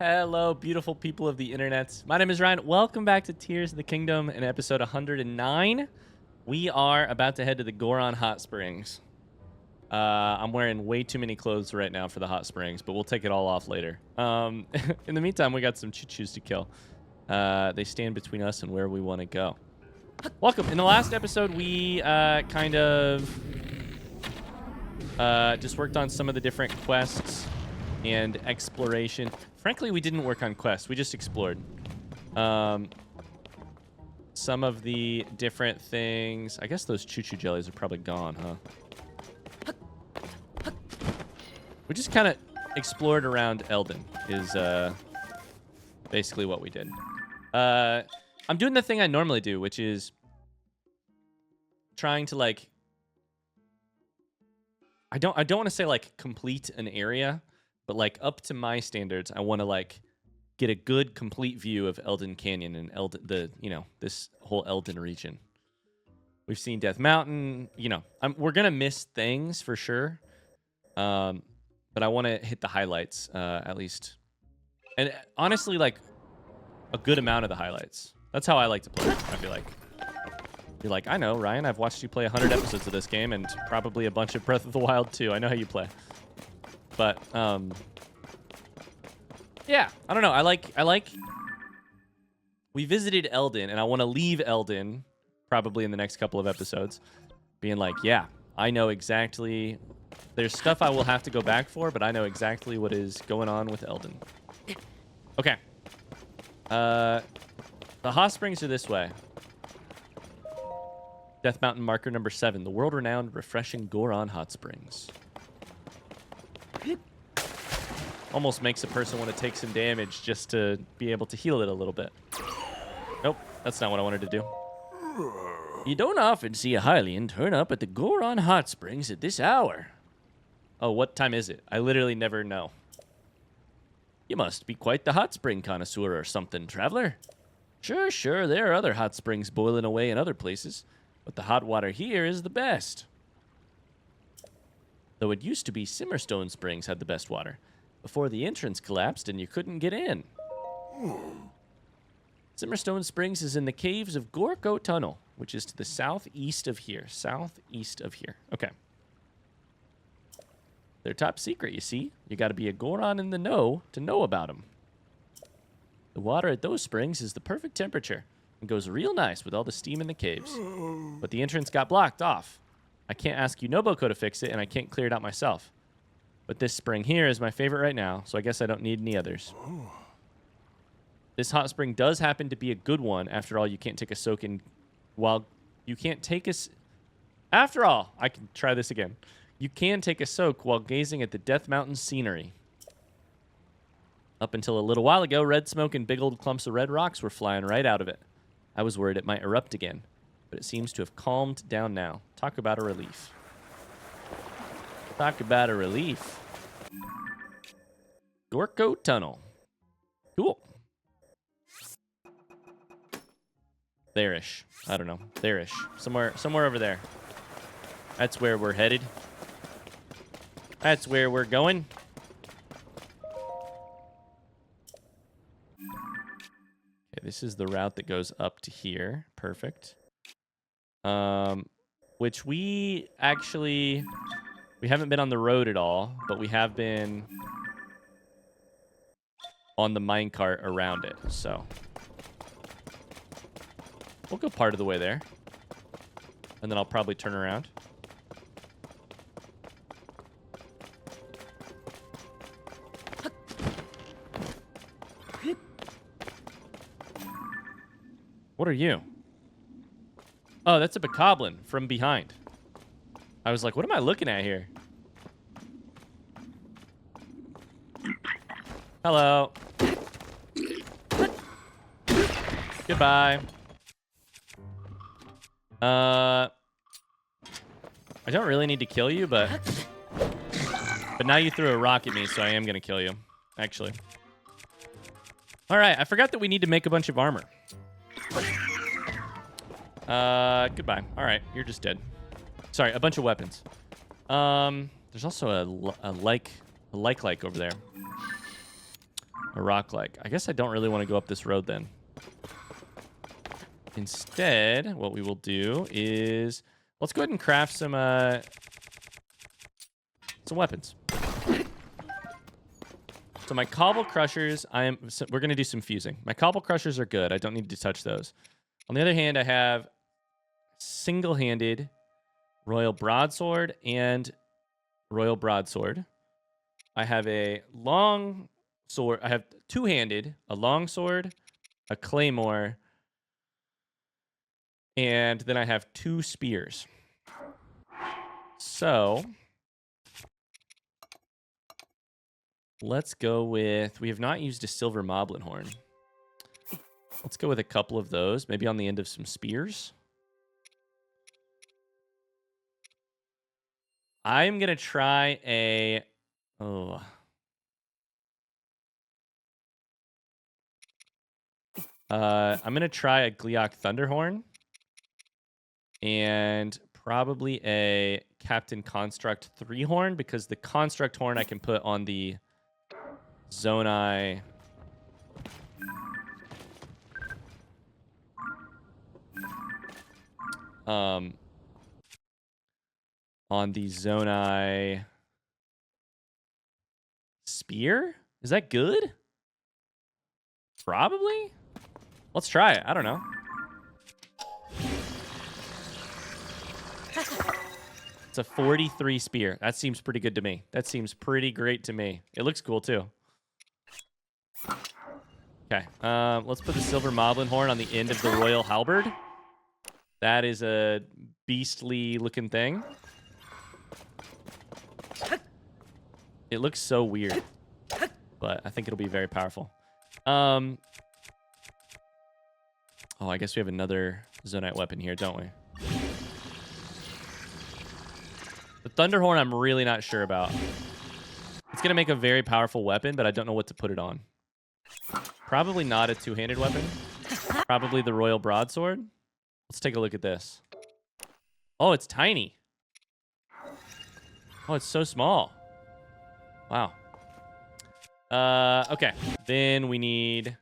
Hello, beautiful people of the internet. My name is Ryan. Welcome back to Tears of the Kingdom in episode 109. We are about to head to the Goron Hot Springs. I'm wearing way too many clothes right now for the hot springs, but we'll take it all off later. In the meantime, we got some choo-choos to kill. They stand between us and where we want to go. Welcome. In the last episode, we kind of just worked on some of the different quests and exploration. Frankly, we didn't work on quests. We just explored. Some of the different things. I guess those choo-choo jellies are probably gone, huh? We just kind of explored around Eldin is basically what we did. I'm doing the thing I normally do, which is trying to like... I don't want to say like complete an area, but like up to my standards, I want to like get a good complete view of Eldin Canyon and this whole Eldin region. We've seen Death Mountain, we're gonna miss things for sure, but I want to hit the highlights at least, and honestly, like a good amount of the highlights. That's how I like to play. I feel like you're like, I know, Ryan. I've watched you play 100 episodes of this game and probably a bunch of Breath of the Wild too. I know how you play. But, yeah, I don't know. I like, we visited Eldin, and I want to leave Eldin probably in the next couple of episodes being like, yeah, I know exactly, there's stuff I will have to go back for, but I know exactly what is going on with Eldin. Okay. The hot springs are this way. Death Mountain marker number 7, the world-renowned refreshing Goron Hot Springs. Almost makes a person want to take some damage just to be able to heal it a little bit. Nope, that's not what I wanted to do. You don't often see a Hylian turn up at the Goron Hot Springs at this hour. Oh, what time is it? I literally never know. You must be quite the hot spring connoisseur or something, traveler. Sure, there are other hot springs boiling away in other places, but the hot water here is the best. Though it used to be Simmerstone Springs had the best water, before the entrance collapsed and you couldn't get in. Simmerstone Springs is in the caves of Gorko Tunnel, which is to the southeast of here. Southeast of here. Okay. They're top secret, you see. You got to be a Goron in the know to know about them. The water at those springs is the perfect temperature and goes real nice with all the steam in the caves. But the entrance got blocked off. I can't ask Unoboko to fix it, and I can't clear it out myself. But this spring here is my favorite right now, so I guess I don't need any others. This hot spring does happen to be a good one. After all, you can't take a soak in... While you can't take a... After all, I can try this again. You can take a soak while gazing at the Death Mountain scenery. Up until a little while ago, red smoke and big old clumps of red rocks were flying right out of it. I was worried it might erupt again, but it seems to have calmed down now. Talk about a relief. Talk about a relief. Gorko Tunnel. Cool. There-ish. I don't know. There-ish. Somewhere over there. That's where we're headed. That's where we're going. Okay, this is the route that goes up to here. Perfect. Which we actually... We haven't been on the road at all, but we have been on the minecart around it, so... We'll go part of the way there. And then I'll probably turn around. What are you? Oh, that's a bokoblin from behind. I was like, what am I looking at here? Hello. Goodbye. I don't really need to kill you, but now you threw a rock at me, so I am gonna kill you, actually. All right, I forgot that we need to make a bunch of armor. Goodbye. All right, you're just dead. Sorry, a bunch of weapons. There's also a like over there. A rock-like. I guess I don't really want to go up this road then. Instead, what we will do is let's go ahead and craft some weapons. So my cobble crushers, we're going to do some fusing. My cobble crushers are good. I don't need to touch those. On the other hand, I have single-handed royal broadsword and royal broadsword. I have a long sword. I have two-handed, a long sword, a claymore, and then I have 2 spears. So let's go with, we have not used a silver moblin horn. Let's go with a couple of those, maybe on the end of some spears. I'm going to try a, I'm going to try a Gleeok Thunderhorn. And probably a Captain Construct 3 horn, because the Construct horn I can put on the Zonai. On the Zonai spear? Is that good? Probably. Let's try it. I don't know. It's a 43 spear. That seems pretty good to me. That seems pretty great to me. It looks cool too. Okay. Let's put the silver moblin horn on the end of the royal halberd. That is a beastly looking thing. It looks so weird, but I think it'll be very powerful. Oh, I guess we have another Zonite weapon here, don't we? The Thunderhorn, I'm really not sure about. It's going to make a very powerful weapon, but I don't know what to put it on. Probably not a two-handed weapon. Probably the Royal Broadsword. Let's take a look at this. Oh, it's tiny. Oh, it's so small. Wow. Okay. Then we need...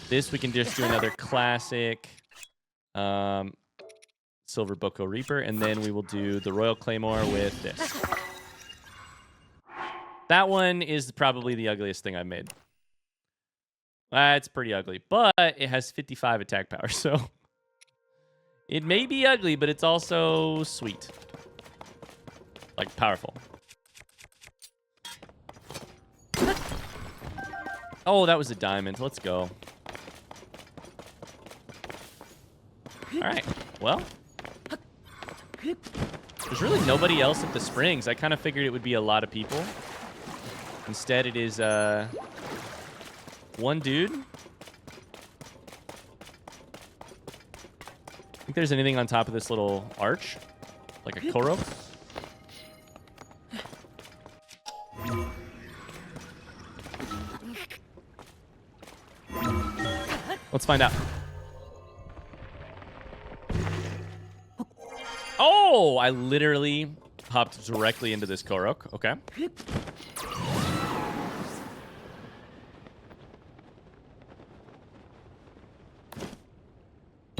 this, we can just do another classic... Silver Boko Reaper, and then we will do the Royal Claymore with this. That one is probably the ugliest thing I've made. It's pretty ugly, but it has 55 attack power, so it may be ugly, but it's also sweet. Like, powerful. Oh, that was a diamond. Let's go. All right, well... there's really nobody else at the springs. I kind of figured it would be a lot of people. Instead, it is one dude. Think there's anything on top of this little arch? Like a Korok? Let's find out. Oh, I literally hopped directly into this Korok. Okay.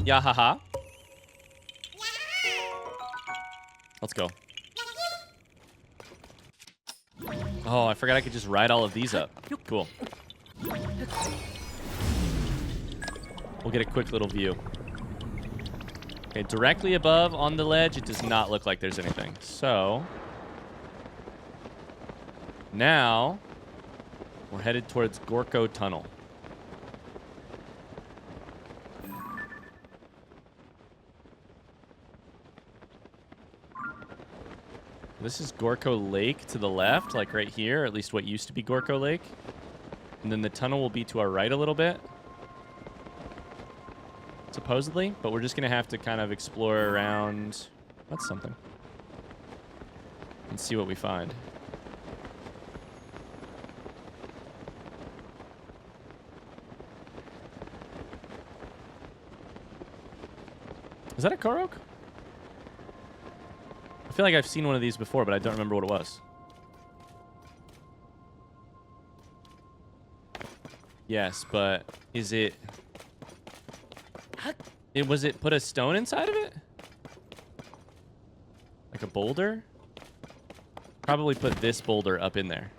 Yeah, haha. Let's go. Oh, I forgot I could just ride all of these up. Cool. We'll get a quick little view. Okay, directly above on the ledge, it does not look like there's anything. So, now, we're headed towards Gorko Tunnel. This is Gorko Lake to the left, like right here, or at least what used to be Gorko Lake. And then the tunnel will be to our right a little bit. Supposedly, but we're just going to have to kind of explore around... that's something. And see what we find. Is that a Korok? I feel like I've seen one of these before, but I don't remember what it was. Yes, but is it... Was it put a stone inside of it? Like a boulder? Probably put this boulder up in there.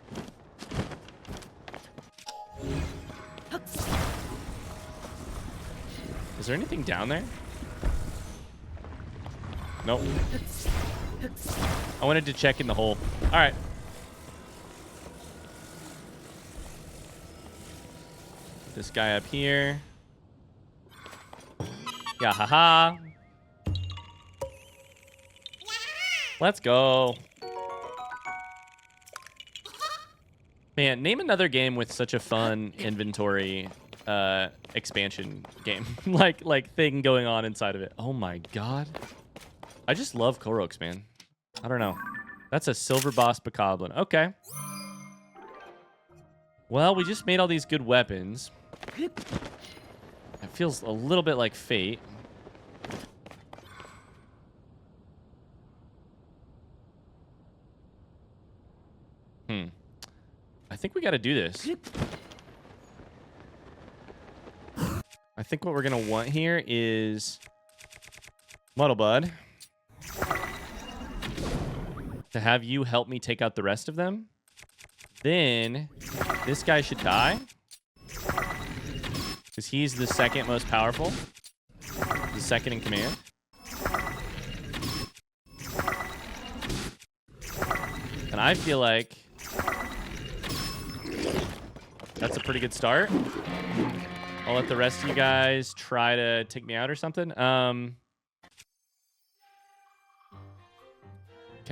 Is there anything down there? Nope. I wanted to check in the hole. All right. This guy up here. Yeah, haha. Let's go. Man, name another game with such a fun inventory expansion game. like thing going on inside of it. Oh my god. I just love Koroks, man. I don't know. That's a silver boss bokoblin. Okay. Well, we just made all these good weapons. It feels a little bit like fate. I think we got to do this. I think what we're going to want here is Muddlebud to have you help me take out the rest of them. Then this guy should die because he's the second most powerful, the second in command. And I feel like that's a pretty good start. I'll let the rest of you guys try to take me out or something. Okay,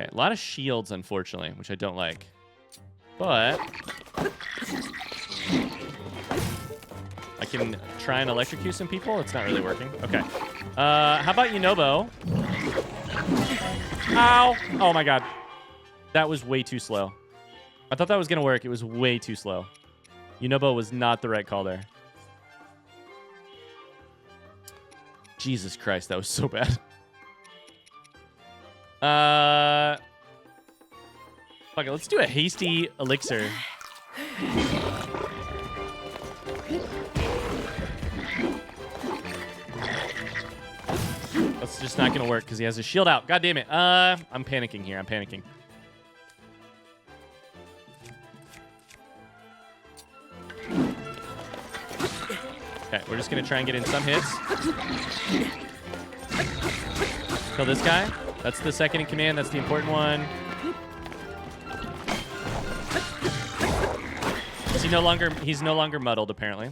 a lot of shields, unfortunately, which I don't like. But I can try and electrocute some people. It's not really working. Okay. How about Yunobo? Ow! Oh my god. That was way too slow. I thought that was going to work. It was way too slow. Yunobo was not the right call there. Jesus Christ, that was so bad. Fuck it, let's do a hasty elixir. That's just not gonna work because he has his shield out. God damn it. I'm panicking here. I'm panicking. Okay, we're just gonna try and get in some hits. Kill this guy. That's the second in command. That's the important one. He's no longer muddled, apparently.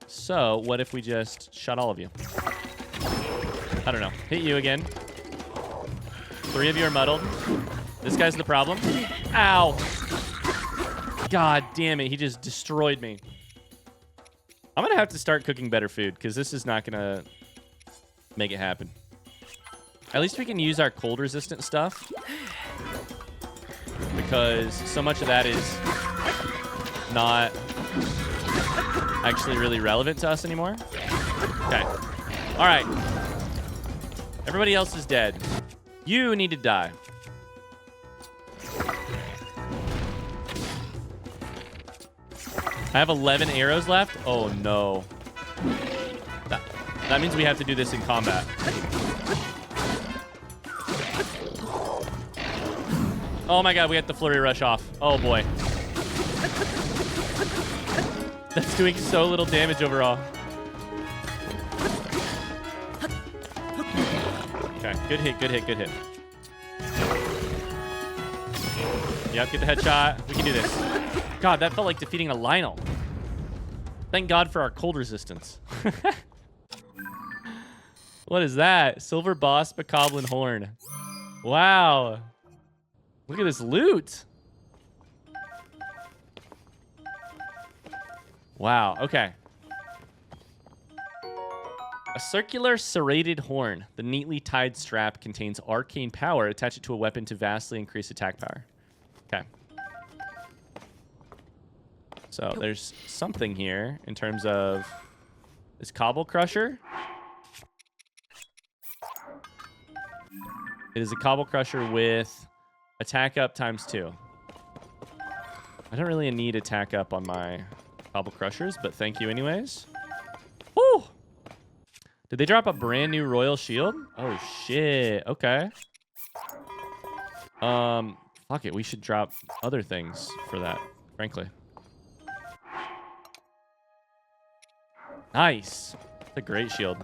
So, what if we just shot all of you? I don't know. Hit you again. 3 of you are muddled. This guy's the problem. Ow! God damn it, he just destroyed me. I'm gonna have to start cooking better food because this is not gonna make it happen. At least we can use our cold resistant stuff because so much of that is not actually really relevant to us anymore. Okay. All right. Everybody else is dead. You need to die. I have 11 arrows left. Oh, no. That means we have to do this in combat. Oh, my God. We have the flurry rush off. Oh, boy. That's doing so little damage overall. Okay. Good hit, good hit, good hit. Yep, get the headshot. We can do this. God, that felt like defeating a Lionel. Thank God for our cold resistance. What is that? Silver boss bokoblin horn. Wow. Look at this loot. Wow, okay. A circular serrated horn. The neatly tied strap contains arcane power. Attach it to a weapon to vastly increase attack power. Okay. So there's something here in terms of this cobble crusher. It is a cobble crusher with attack up ×2. I don't really need attack up on my Cobble Crushers, but thank you anyways. Woo! Did they drop a brand new Royal Shield? Oh, shit. Okay. Fuck it. We should drop other things for that, frankly. Nice. That's a great shield.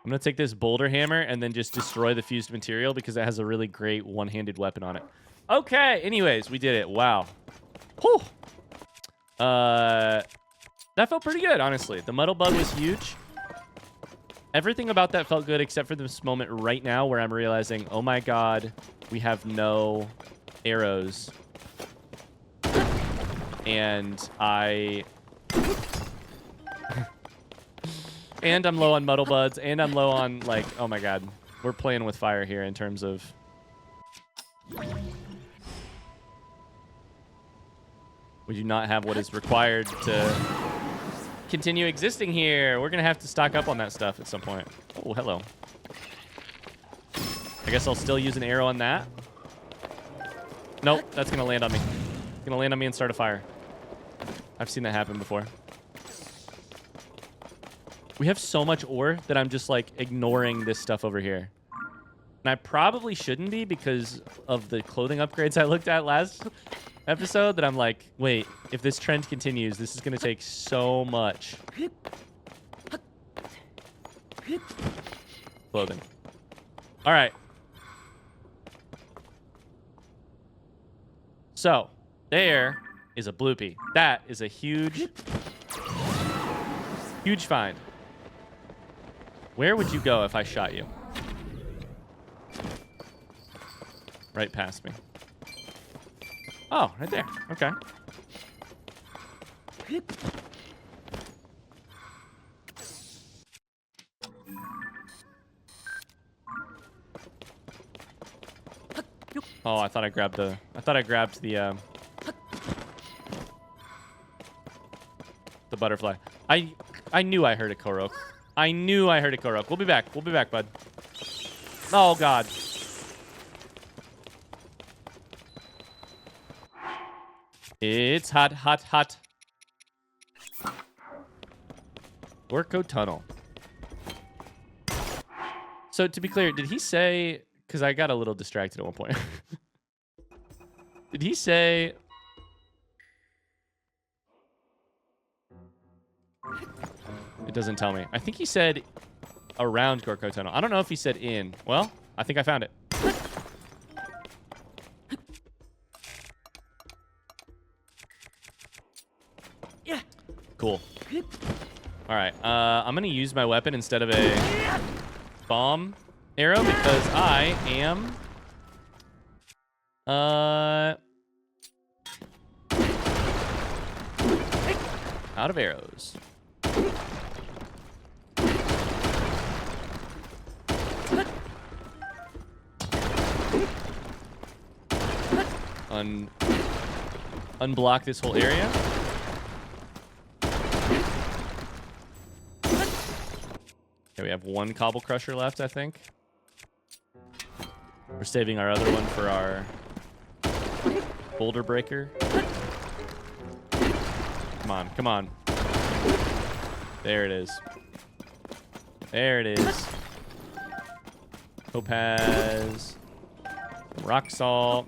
I'm going to take this boulder hammer and then just destroy the fused material because it has a really great one-handed weapon on it. Okay. Anyways, we did it. Wow. Whew. That felt pretty good, honestly. The muddle bug was huge. Everything about that felt good except for this moment right now where I'm realizing, oh my god, we have no arrows. And and I'm low on muddle buds, and I'm low on, like, oh my god. We're playing with fire here in terms of... We do not have what is required to continue existing here. We're going to have to stock up on that stuff at some point. Oh, hello. I guess I'll still use an arrow on that. Nope, that's going to land on me. It's going to land on me and start a fire. I've seen that happen before. We have so much ore that I'm just, like, ignoring this stuff over here. And I probably shouldn't be because of the clothing upgrades I looked at last episode that I'm like, wait, if this trend continues, this is going to take so much clothing. All right. So, there is a bloopy. That is a huge, huge find. Where would you go if I shot you? Right past me. Oh, right there. Okay. Oh, I thought I grabbed the butterfly. I knew I heard a Korok. I knew I heard a Korok. We'll be back. We'll be back, bud. Oh god. It's hot, hot, hot. Gorko Tunnel. So, to be clear, did he say... Because I got a little distracted at one point. Did he say... It doesn't tell me. I think he said around Gorko Tunnel. I don't know if he said in. Well, I think I found it. Cool. All right. I'm going to use my weapon instead of a bomb arrow because I am... out of arrows. Unblock this whole area. Okay, we have one Cobble Crusher left, I think. We're saving our other one for our Boulder Breaker. Come on, come on. There it is. There it is. Topaz. Rock Salt.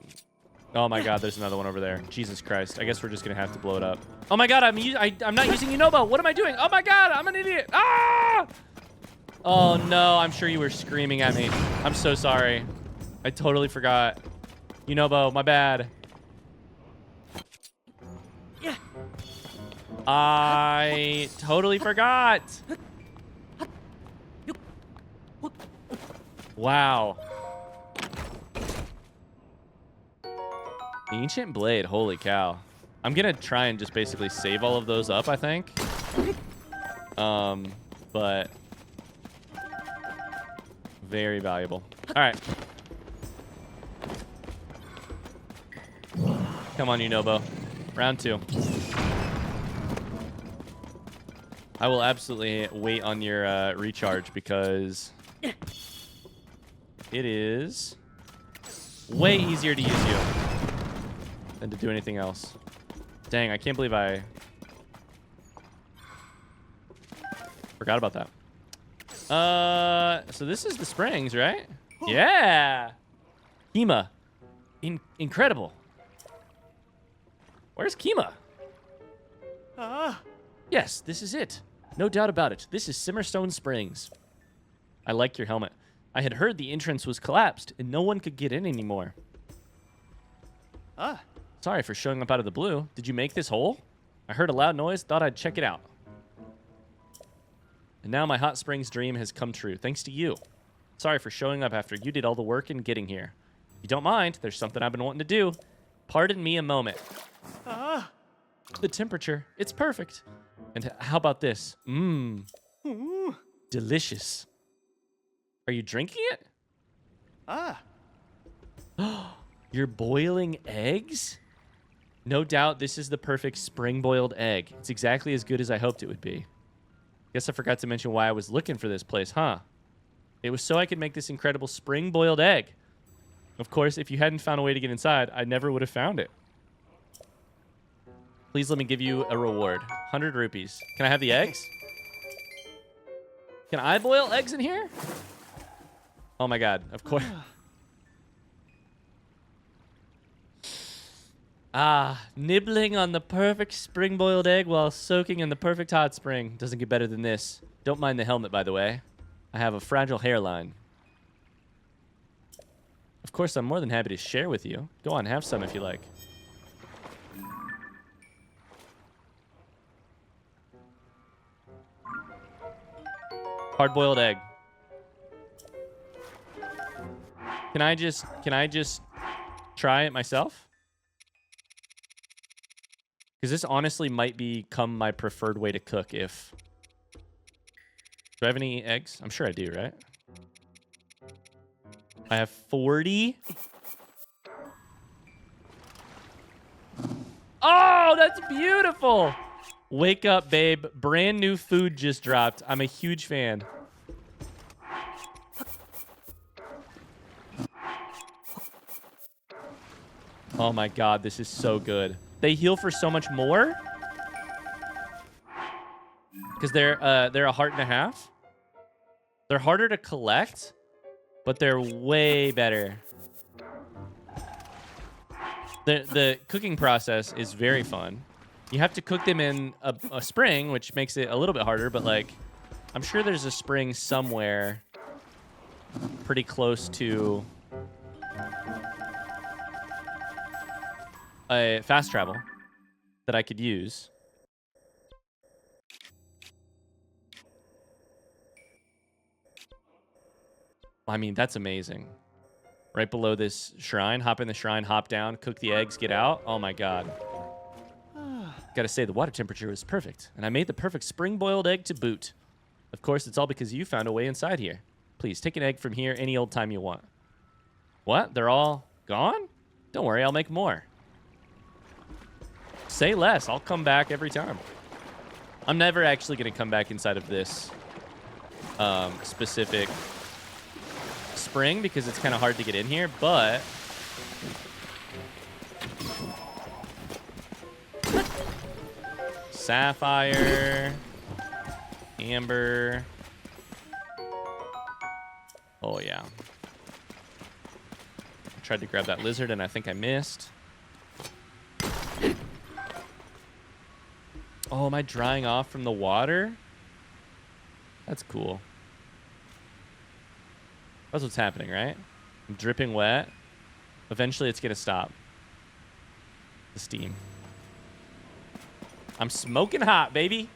Oh my god, there's another one over there. Jesus Christ. I guess we're just going to have to blow it up. Oh my god, I'm not using Unobo. What am I doing? Oh my god, I'm an idiot. Ah! Oh no, I'm sure you were screaming at me. I'm so sorry. I totally forgot. Unobo, my bad. Yeah. I totally forgot. Wow. Ancient Blade, holy cow. I'm gonna try and just basically save all of those up, I think. But very valuable. All right. Come on, Unobo. Round 2. I will absolutely wait on your recharge because it is way easier to use you than to do anything else. Dang, I can't believe I forgot about that. So this is the springs, right? Yeah. Kima. Incredible. Where's Kima? Yes, this is it. No doubt about it. This is Simmerstone Springs. I like your helmet. I had heard the entrance was collapsed and no one could get in anymore. Sorry for showing up out of the blue. Did you make this hole? I heard a loud noise, thought I'd check it out. And now my hot springs dream has come true, thanks to you. Sorry for showing up after you did all the work in getting here. If you don't mind, there's something I've been wanting to do. Pardon me a moment. The temperature, it's perfect. And how about this? Delicious. Are you drinking it? You're boiling eggs? No doubt this is the perfect spring-boiled egg. It's exactly as good as I hoped it would be. Guess I forgot to mention why I was looking for this place, huh? It was so I could make this incredible spring-boiled egg. Of course, if you hadn't found a way to get inside, I never would have found it. Please let me give you a reward. 100 rupees. Can I have the eggs? Can I boil eggs in here? Oh my god, of course. Nibbling on the perfect spring-boiled egg while soaking in the perfect hot spring. Doesn't get better than this. Don't mind the helmet, by the way. I have a fragile hairline. Of course, I'm more than happy to share with you. Go on, have some if you like. Hard-boiled egg. Can I just try it myself? Because this honestly might become my preferred way to cook if... Do I have any eggs? I'm sure I do, right? I have 40. Oh, that's beautiful. Wake up, babe. Brand new food just dropped. I'm a huge fan. Oh my god, this is so good. They heal for so much more. Because they're a heart and a half. They're harder to collect, but they're way better. The cooking process is very fun. You have to cook them in a spring, which makes it a little bit harder, but like, I'm sure there's a spring somewhere pretty close to a fast travel that I could use. I mean, that's amazing. Right below this shrine, hop in the shrine, hop down, cook the eggs, get out. Oh my god. Gotta say, the water temperature was perfect, and I made the perfect spring-boiled egg to boot. Of course, it's all because you found a way inside here. Please, take an egg from here any old time you want. What? They're all gone? Don't worry, I'll make more. Say less. I'll come back every time. I'm never actually going to come back inside of this specific spring because it's kind of hard to get in here, but... Sapphire. Amber. Oh, yeah. I tried to grab that lizard, and I think I missed. Oh, am I drying off from the water? That's cool. That's what's happening, right? I'm dripping wet. Eventually, it's going to stop. The steam. I'm smoking hot, baby.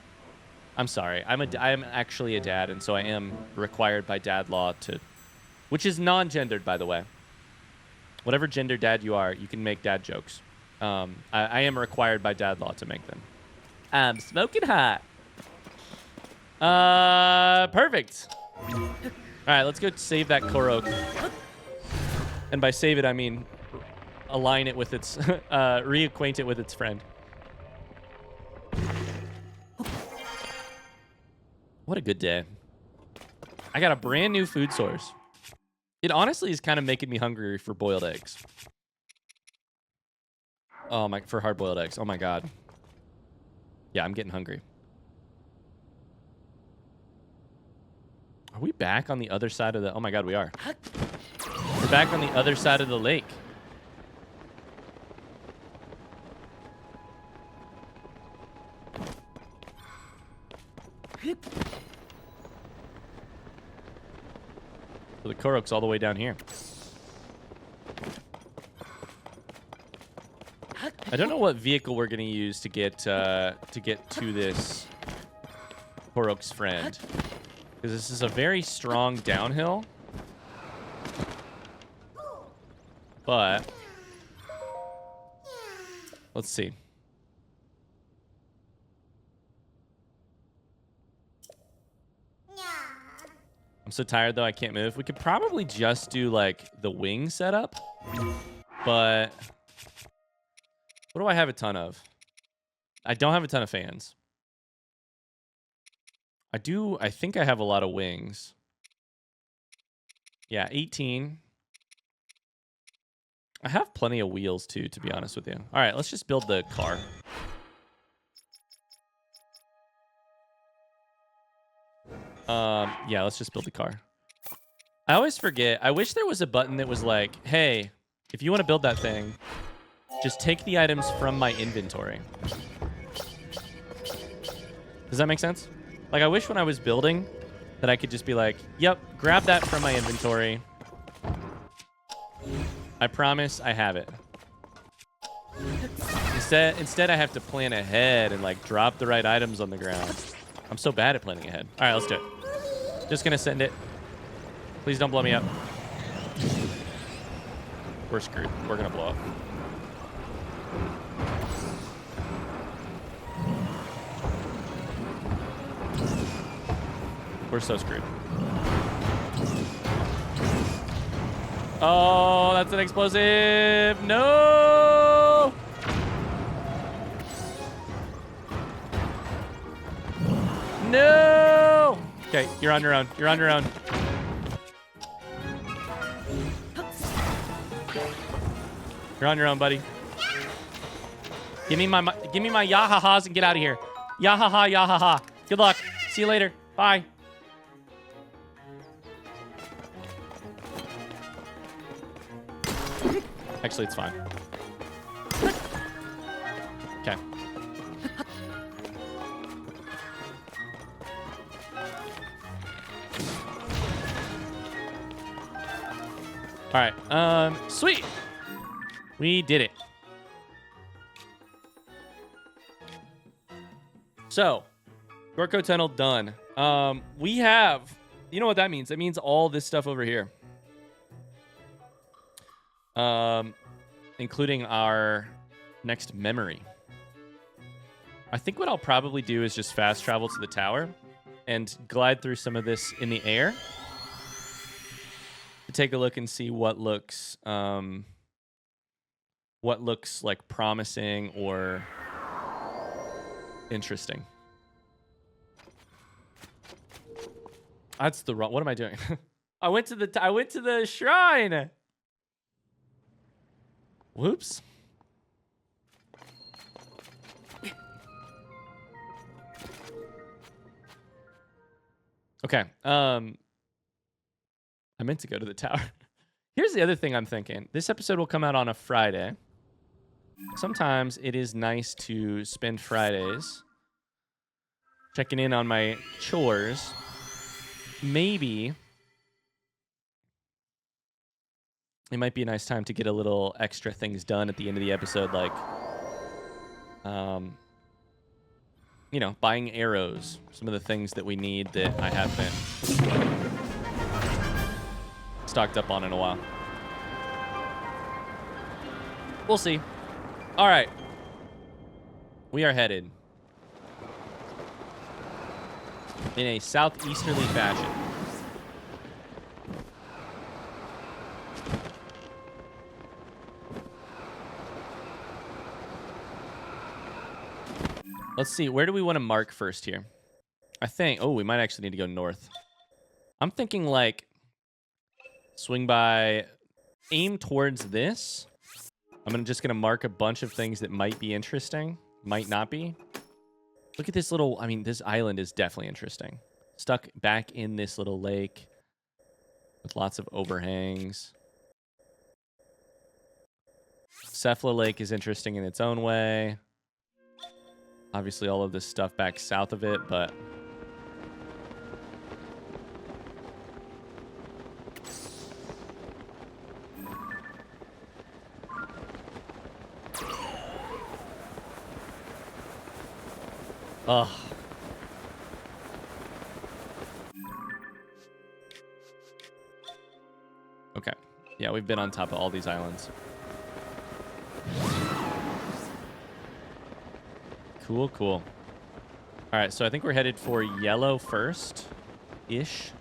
I'm sorry. I am actually a dad, and so I am required by dad law to... Which is non-gendered, by the way. Whatever gender dad you are, you can make dad jokes. I am required by dad law to make them. I'm smoking hot. Perfect. All right, let's go save that Korok. And by save it, I mean align it with its... reacquaint it with its friend. What a good day. I got a brand new food source. It honestly is kind of making me hungry for boiled eggs. Oh my, for hard-boiled eggs. Oh my God. Yeah, I'm getting hungry. Are we back on the other side of the... Oh my God, we are. We're back on the other side of the lake. So the Korok's all the way down here. I don't know what vehicle we're gonna use to get to this Korok's friend, because this is a very strong downhill. But let's see. I'm so tired though, I can't move. We could probably just do like the wing setup, but what do I have a ton of? I don't have a ton of fans. I think I have a lot of wings. Yeah, 18. I have plenty of wheels too, to be honest with you. All right, let's just build the car. Yeah, let's just build the car. I always forget. I wish there was a button that was like, hey, if you want to build that thing, just take the items from my inventory. Does that make sense? Like, I wish when I was building that I could just be like, yep, grab that from my inventory. I promise I have it. Instead, I have to plan ahead and like drop the right items on the ground. I'm so bad at planning ahead. All right, let's do it. Just gonna send it. Please don't blow me up. We're screwed. We're gonna blow up. We're so screwed. Oh, that's an explosive. No! No! Okay, you're on your own. You're on your own. You're on your own, buddy. Give me my yahahas and get out of here. Yahaha, yahaha. Good luck. See you later. Bye. Actually, it's fine. Okay. All right. Sweet. We did it. So, Gorko Tunnel done. We have, you know what that means? That means all this stuff over here. Including our next memory. I think what I'll probably do is just fast travel to the tower and glide through some of this in the air to take a look and see what looks like promising or interesting. That's the wrong. What am I doing? I went to the shrine. Whoops. Okay. I meant to go to the tower. Here's the other thing I'm thinking. This episode will come out on a Friday. Sometimes it is nice to spend Fridays checking in on my chores. Maybe it might be a nice time to get a little extra things done at the end of the episode, like, you know, buying arrows. Some of the things that we need that I haven't stocked up on in a while. We'll see. All right. We are headed in a southeasterly fashion. Let's see. Where do we want to mark first here? I think... Oh, we might actually need to go north. I'm thinking, like, swing by... Aim towards this. Just going to mark a bunch of things that might be interesting. Might not be. Look at this little... I mean, this island is definitely interesting. Stuck back in this little lake with lots of overhangs. Cephala Lake is interesting in its own way. Obviously, all of this stuff back south of it, but... Ugh. Okay. Yeah, we've been on top of all these islands. Cool, cool. All right, so I think we're headed for yellow first-ish.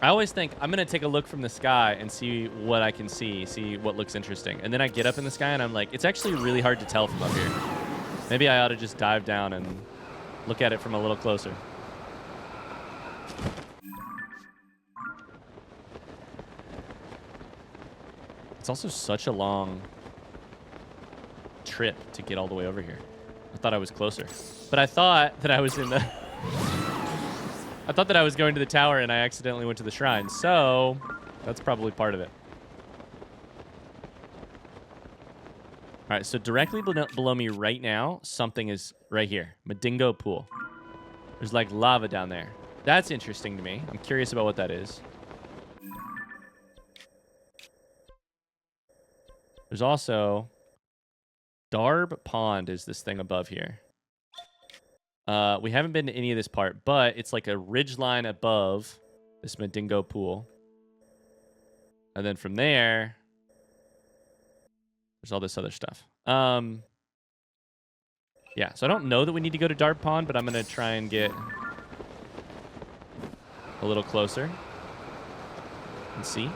I always think I'm going to take a look from the sky and see what I can see what looks interesting. And then I get up in the sky and I'm like, it's actually really hard to tell from up here. Maybe I ought to just dive down and look at it from a little closer. It's also such a long trip to get all the way over here. I thought I was closer. But I thought that I was in the... I thought that I was going to the tower and I accidentally went to the shrine. So, that's probably part of it. All right, so directly below me right now, something is right here. Madingo Pool. There's like lava down there. That's interesting to me. I'm curious about what that is. There's also... Darb Pond is this thing above here. We haven't been to any of this part, but it's like a ridge line above this Madingo Pool. And then from there, there's all this other stuff. Yeah, so I don't know that we need to go to Darb Pond, but I'm going to try and get a little closer and see.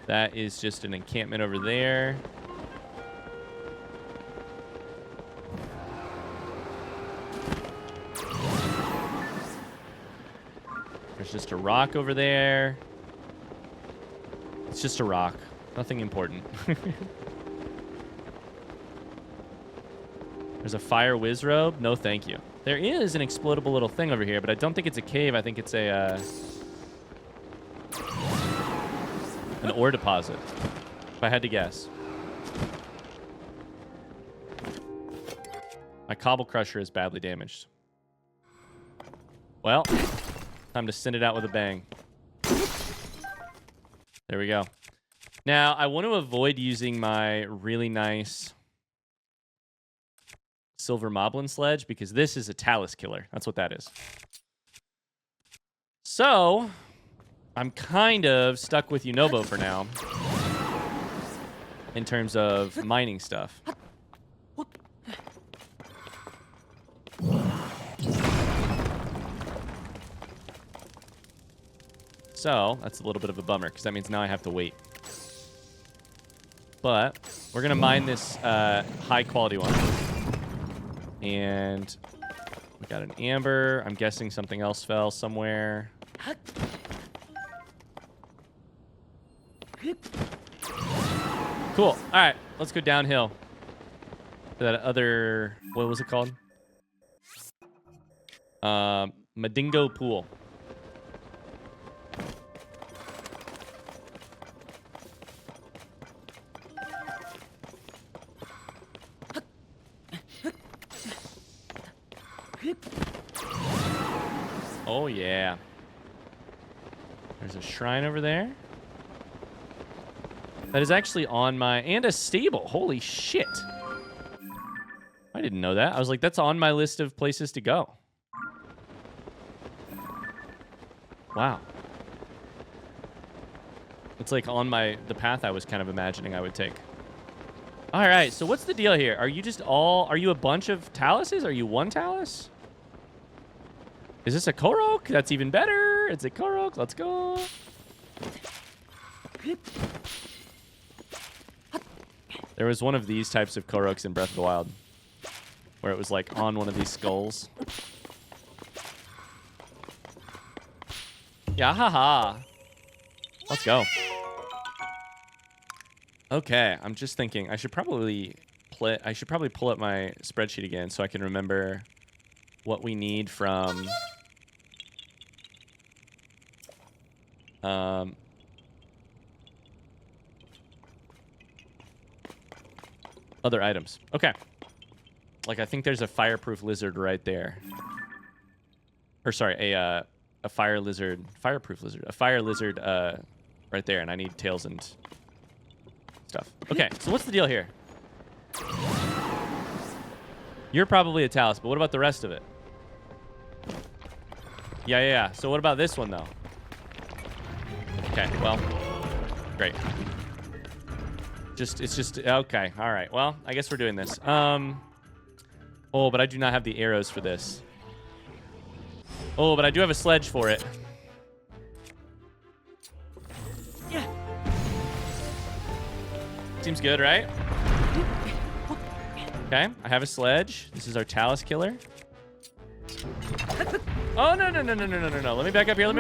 That is just an encampment over there. There's just a rock over there. It's just a rock. Nothing important. There's a fire whiz robe. No, thank you. There is an explodable little thing over here, but I don't think it's a cave. I think it's a... an ore deposit, if I had to guess. My cobble crusher is badly damaged. Well, time to send it out with a bang. There we go. Now, I want to avoid using my really nice silver moblin sledge because this is a talus killer. That's what that is. So... I'm kind of stuck with Unobo for now in terms of mining stuff. So that's a little bit of a bummer because that means now I have to wait. But we're going to mine this high quality one. And we got an amber. I'm guessing something else fell somewhere. Cool. All right, let's go downhill to that other... What was it called? Madingo Pool. Oh, yeah. There's a shrine over there. That is actually on my... And a stable. Holy shit. I didn't know that. I was like, that's on my list of places to go. Wow. It's like on the path I was kind of imagining I would take. All right, so what's the deal here? Are you just all... Are you a bunch of taluses? Are you one talus? Is this a Korok? That's even better. It's a Korok. Let's go. There was one of these types of Koroks in Breath of the Wild, where it was like on one of these skulls. Yeah, haha. Let's go. Okay, I'm just thinking I should probably pull up my spreadsheet again so I can remember what we need from other items. Okay. Like I think there's a fireproof lizard right there. Or sorry, a fire lizard, fireproof lizard, a fire lizard right there, and I need tails and stuff. Okay, so what's the deal here? You're probably a Talus, but what about the rest of it? Yeah. So what about this one, though? Okay, well, great. It's just, okay, all right. Well, I guess we're doing this. Oh, but I do not have the arrows for this. Oh, but I do have a sledge for it. Yeah. Seems good, right? Okay, I have a sledge. This is our Talus killer. Oh, no. Let me back up here.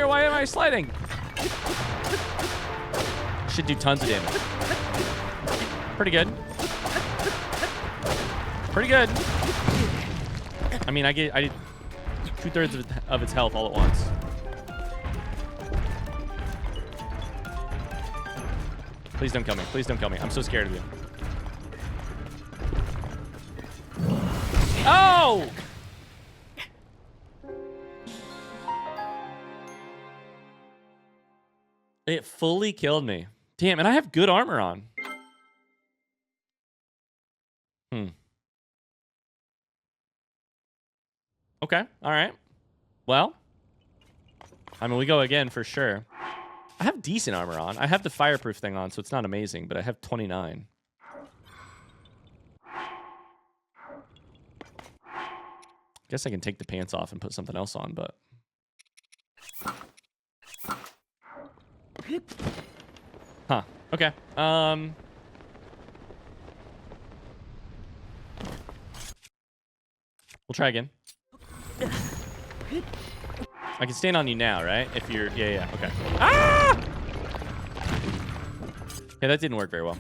Why am I sliding? Should do tons of damage. Pretty good. I mean, I did 2/3 of its health all at once. Please don't kill me. I'm so scared of you. Oh! It fully killed me. Damn, and I have good armor on. Okay, all right. Well, I mean, we go again for sure. I have decent armor on. I have the fireproof thing on, so it's not amazing, but I have 29. Guess I can take the pants off and put something else on, but... Huh. Okay. We'll try again. I can stand on you now, right? If you're... Yeah. Okay. Ah! Yeah, that didn't work very well.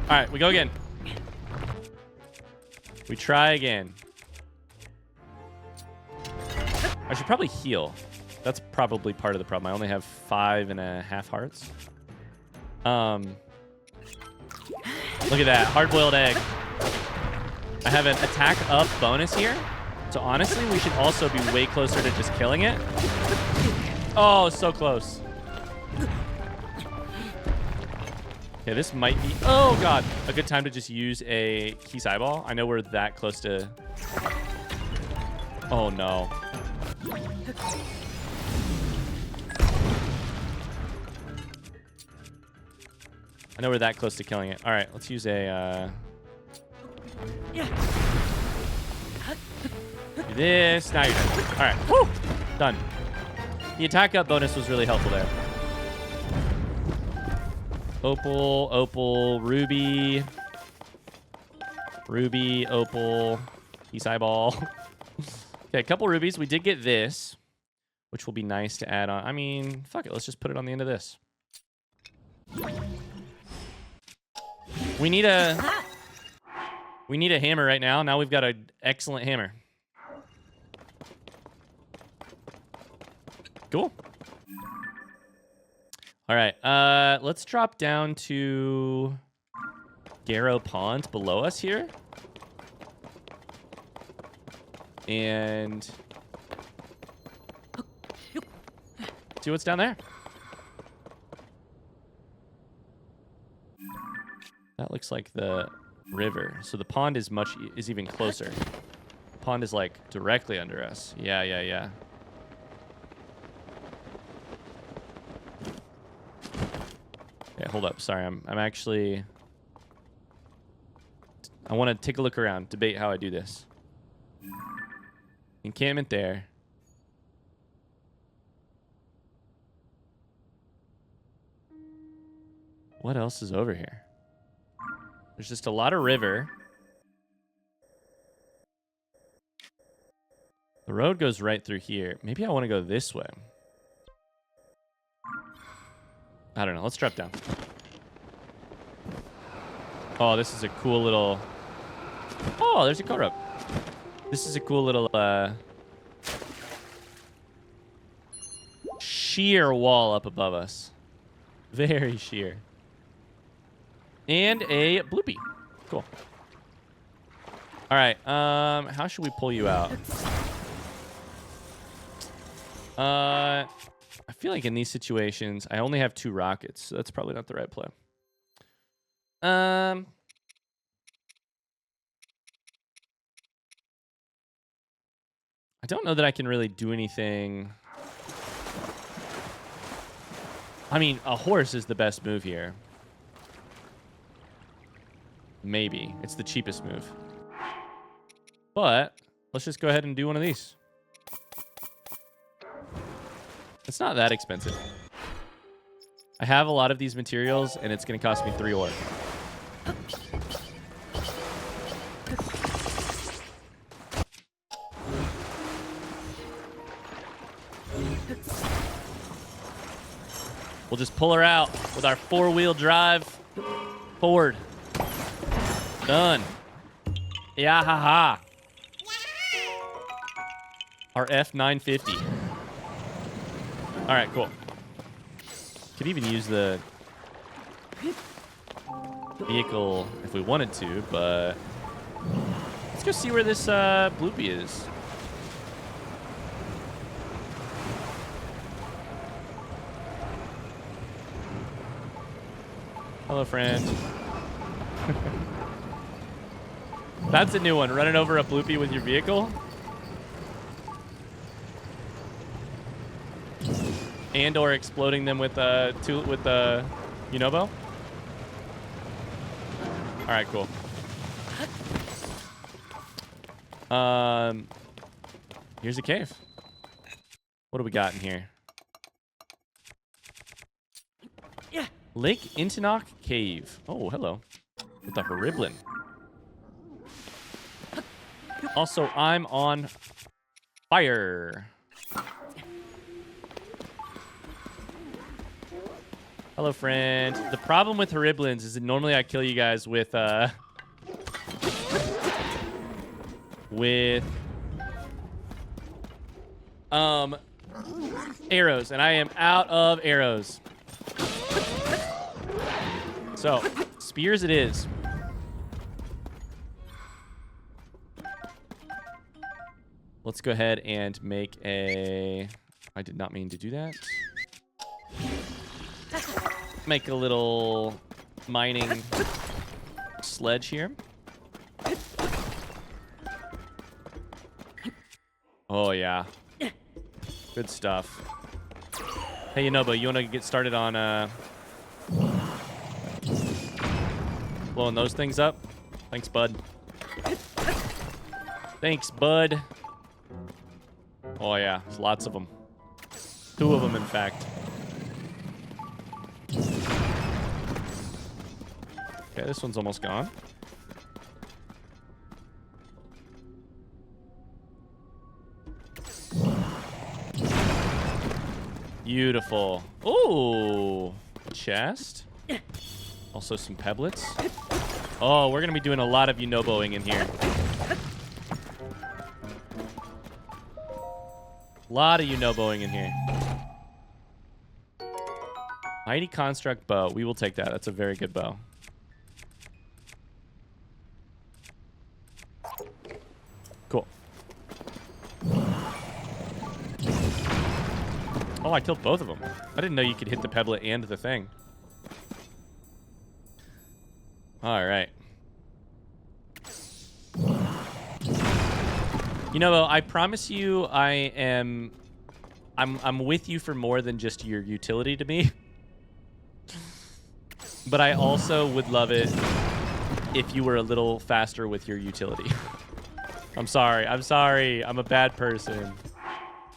All right, we go again. We try again. I should probably heal. That's probably part of the problem. I only have 5.5 hearts. Look at that. Hard-boiled egg. I have an attack up bonus here. So honestly, we should also be way closer to just killing it. Oh, so close. Okay, this might be... Oh, God. A good time to just use a Keys Eyeball. I know we're that close to... Oh, no. I know we're that close to killing it. All right, let's use a... Do this. Now you're done. All right. Woo! Done. The attack up bonus was really helpful there. Opal, ruby, opal, Keys Eyeball. Okay, a couple rubies. We did get this, which will be nice to add on. I mean, fuck it. Let's just put it on the end of this. We need a hammer right now. Now we've got an excellent hammer. Cool. All right. Let's drop down to Garrow Pond below us here. And see what's down there. That looks like the river. So the pond is even closer. The pond is like directly under us. Yeah. Okay, hold up. Sorry, I'm actually... I want to take a look around, debate how I do this. Encampment there. What else is over here? There's just a lot of river. The road goes right through here. Maybe I want to go this way. I don't know. Let's drop down. Oh, this is a cool little... Oh, there's a Korok. This is a cool little sheer wall up above us. Very sheer. And a bloopy. Cool. All right. How should we pull you out? I feel like in these situations, I only have 2 rockets, so that's probably not the right play. I don't know that I can really do anything. I mean, a horse is the best move here. Maybe. It's the cheapest move. But let's just go ahead and do one of these. It's not that expensive. I have a lot of these materials, and it's going to cost me 3 ore. We'll just pull her out with our 4-wheel drive forward. Done. Yeah, ha. Our F950. All right, cool. Could even use the vehicle if we wanted to, but let's go see where this bloopy is. Hello, friend. That's a new one. Running over a bloopy with your vehicle. And or exploding them with Yunobo. All right, cool. Here's a cave. What do we got in here? Lake Intinok Cave. Oh, hello. With the Hyrule. Also, I'm on fire. Hello, friend. The problem with Hyruleans is that normally I kill you guys with arrows, and I am out of arrows. So, spears it is. Let's go ahead and make a... I did not mean to do that. Make a little mining sledge here. Oh, yeah. Good stuff. Hey, Yunobo, you want to get started on blowing those things up? Thanks, bud. Thanks, bud. Oh, yeah. There's lots of them. 2 of them, in fact. Okay, this one's almost gone. Beautiful. Ooh, chest. Also some pebblets. Oh, we're gonna be doing a lot of Yunoboing in here. A lot of Yunoboing in here. Mighty Construct Bow. We will take that. That's a very good bow. Cool. Oh, I killed both of them. I didn't know you could hit the pebblet and the thing. All right. You know, I promise you I'm with you for more than just your utility to me. But I also would love it if you were a little faster with your utility. I'm sorry. I'm sorry. I'm a bad person.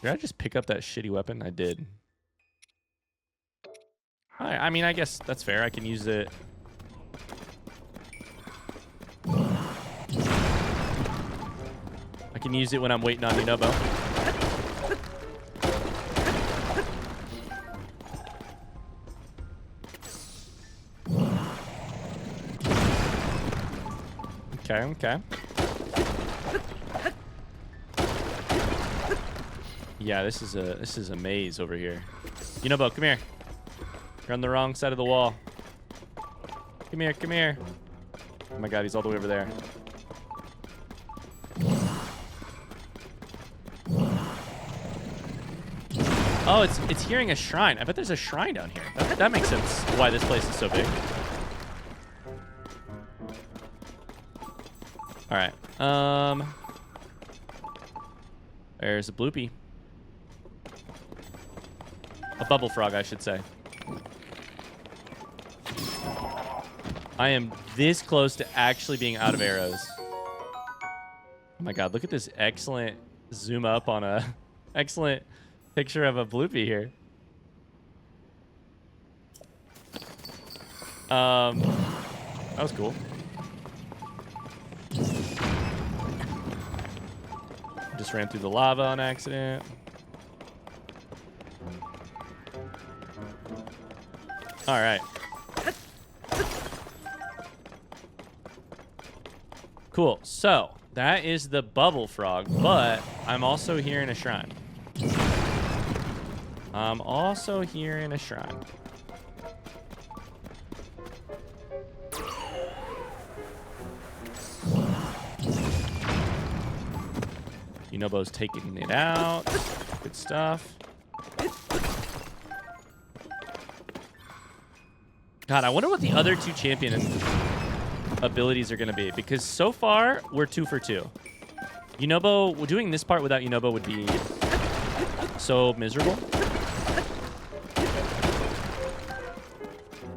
Did I just pick up that shitty weapon? I did. I mean, I guess that's fair. I can use it. I can use it when I'm waiting on Yunobo. Okay, okay. Yeah, this is a maze over here. Yunobo, come here. You're on the wrong side of the wall. Come here, come here. Oh my god, he's all the way over there. Oh, it's hearing a shrine. I bet there's a shrine down here. That makes sense why this place is so big. All right. There's a bloopy. A bubble frog, I should say. I am this close to actually being out of arrows. Oh my god, look at this excellent zoom up on a excellent picture of a bloopy here. That was cool. Just ran through the lava on accident. All right. Cool. So that is the bubble frog, but I'm also hearing a shrine. I'm also hearing a shrine. Yunobo's taking it out. Good stuff. God, I wonder what the other two champion abilities are going to be, because so far we're 2 for 2. Yunobo, doing this part without Yunobo would be so miserable.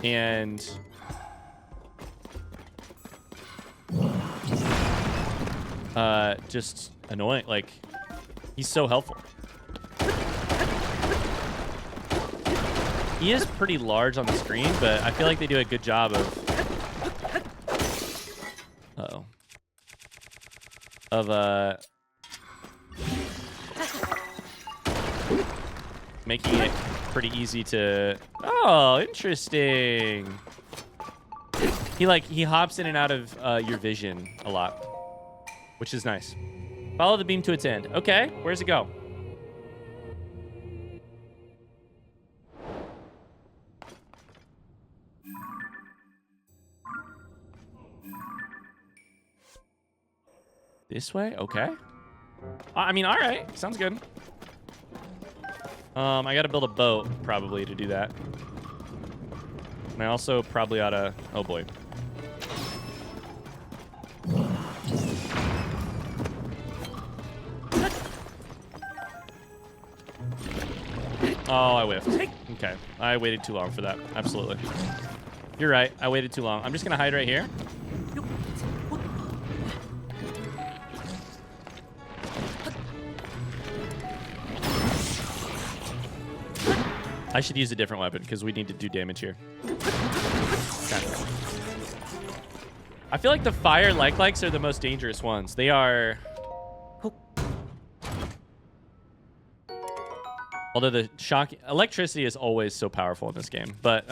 And just annoying. Like, he's so helpful. He is pretty large on the screen, but I feel like they do a good job of making it pretty easy to... Oh, interesting. He hops in and out of your vision a lot, which is nice. Follow the beam to its end. Okay, where's it go? This way? Okay. I mean, all right. Sounds good. I gotta build a boat, probably, to do that. And I also probably ought to... Oh, boy. Oh, I whiffed. Okay. I waited too long for that. Absolutely. You're right. I waited too long. I'm just gonna hide right here. I should use a different weapon because we need to do damage here. Okay. I feel like the fire likes are the most dangerous ones. They are... Although the shock... Electricity is always so powerful in this game. But,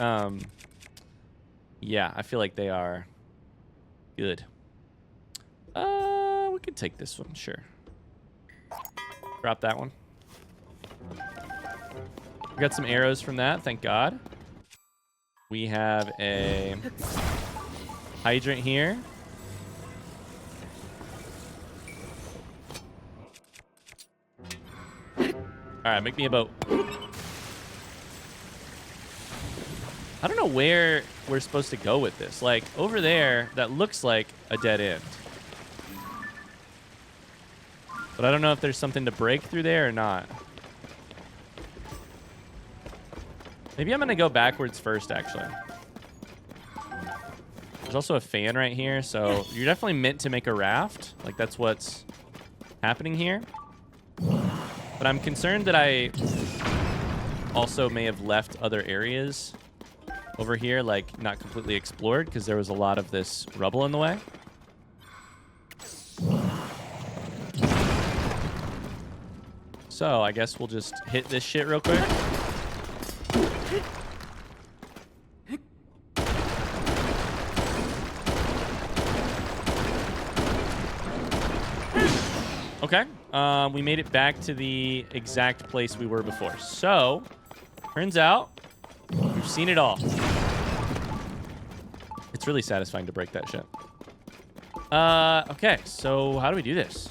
yeah, I feel like they are good. We could take this one, sure. Drop that one. We got some arrows from that, thank God. We have a hydrant here. All right, make me a boat. I don't know where we're supposed to go with this. Like, over there, that looks like a dead end. But I don't know if there's something to break through there or not. Maybe I'm going to go backwards first, actually. There's also a fan right here, so you're definitely meant to make a raft. Like, that's what's happening here. But I'm concerned that I also may have left other areas over here, like, not completely explored because there was a lot of this rubble in the way. So I guess we'll just hit this shit real quick. Okay, we made it back to the exact place we were before. So, turns out, we've seen it all. It's really satisfying to break that shit. Okay, so how do we do this?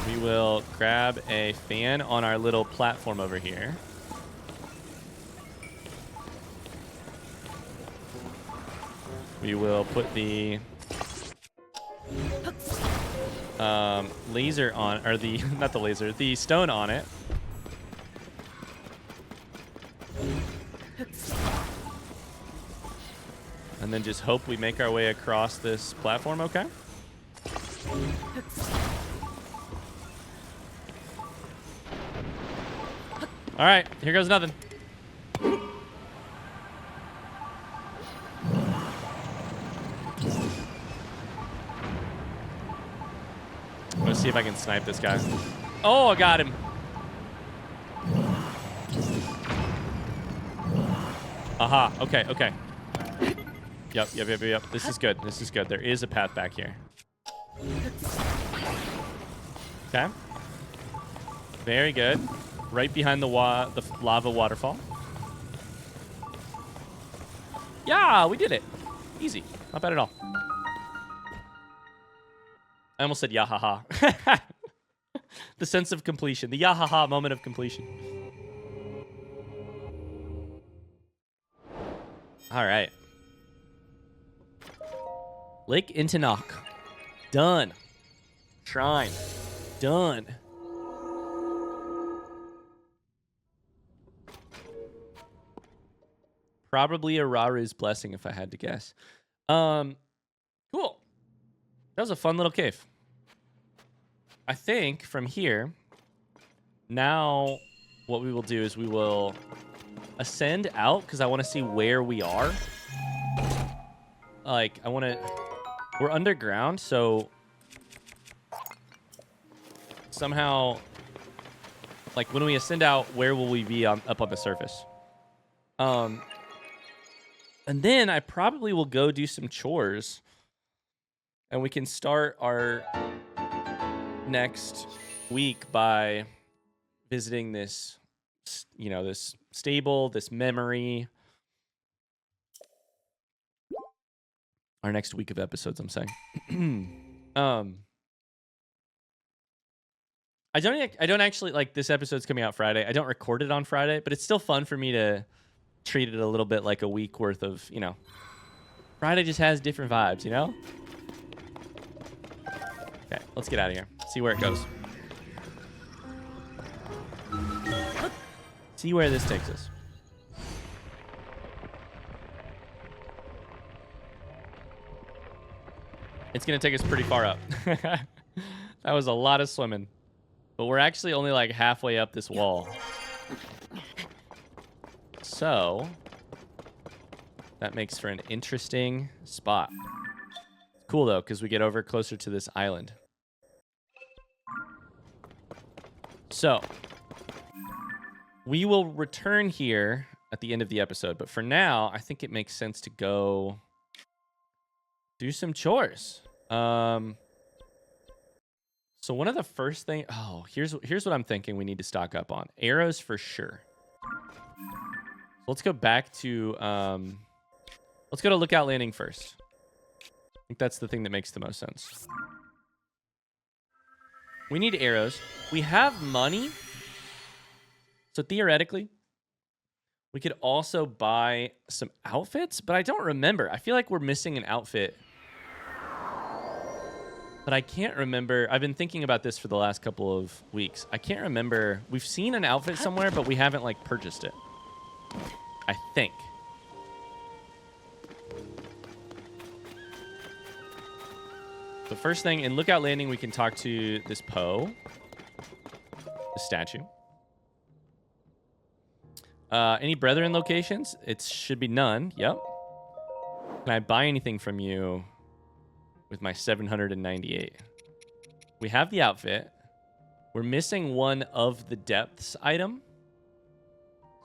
We will grab a fan on our little platform over here. We will put the laser on, or the, not the laser, the stone on it. And then just hope we make our way across this platform, okay? All right, here goes nothing. Let's see if I can snipe this guy. Oh, I got him. Aha, okay, okay. Yep. This is good. This is good. There is a path back here. Okay. Very good. Right behind the lava waterfall. Yeah, we did it. Easy. Not bad at all. I almost said yahaha. The sense of completion. The yahaha moment of completion. All right. Lake Intinok. Done. Shrine. Done. Probably a Raru's blessing if I had to guess. Cool. That was a fun little cave. I think from here, now what we will do is we will ascend out because I want to see where we are. Like, I want to... We're underground, so... Somehow... Like, when we ascend out, where will we be up on the surface? And then I probably will go do some chores. And we can start our next week by visiting this, you know, this stable, this memory. Our next week of episodes, I'm saying. I don't actually, like, this episode's coming out Friday. I don't record it on Friday, but it's still fun for me to treat it a little bit like a week worth of, you know. Friday just has different vibes, you know? Okay, let's get out of here. See where it goes. See where this takes us. It's going to take us pretty far up. That was a lot of swimming. But we're actually only like halfway up this wall. So, that makes for an interesting spot. Cool, though, because we get over closer to this island. So, we will return here at the end of the episode. But for now, I think it makes sense to go do some chores. So one of the first things... Oh, here's what I'm thinking we need to stock up on. Arrows for sure. Let's go back to... let's go to Lookout Landing first. I think that's the thing that makes the most sense. We need arrows. We have money. So theoretically, we could also buy some outfits, but I don't remember. I feel like we're missing an outfit. But I can't remember. I've been thinking about this for the last couple of weeks. I can't remember. We've seen an outfit somewhere, but we haven't, like, purchased it. I think. The first thing, in Lookout Landing, we can talk to this Poe. The statue. Any brethren locations? It should be none. Yep. Can I buy anything from you with my 798? We have the outfit. We're missing one of the depths item.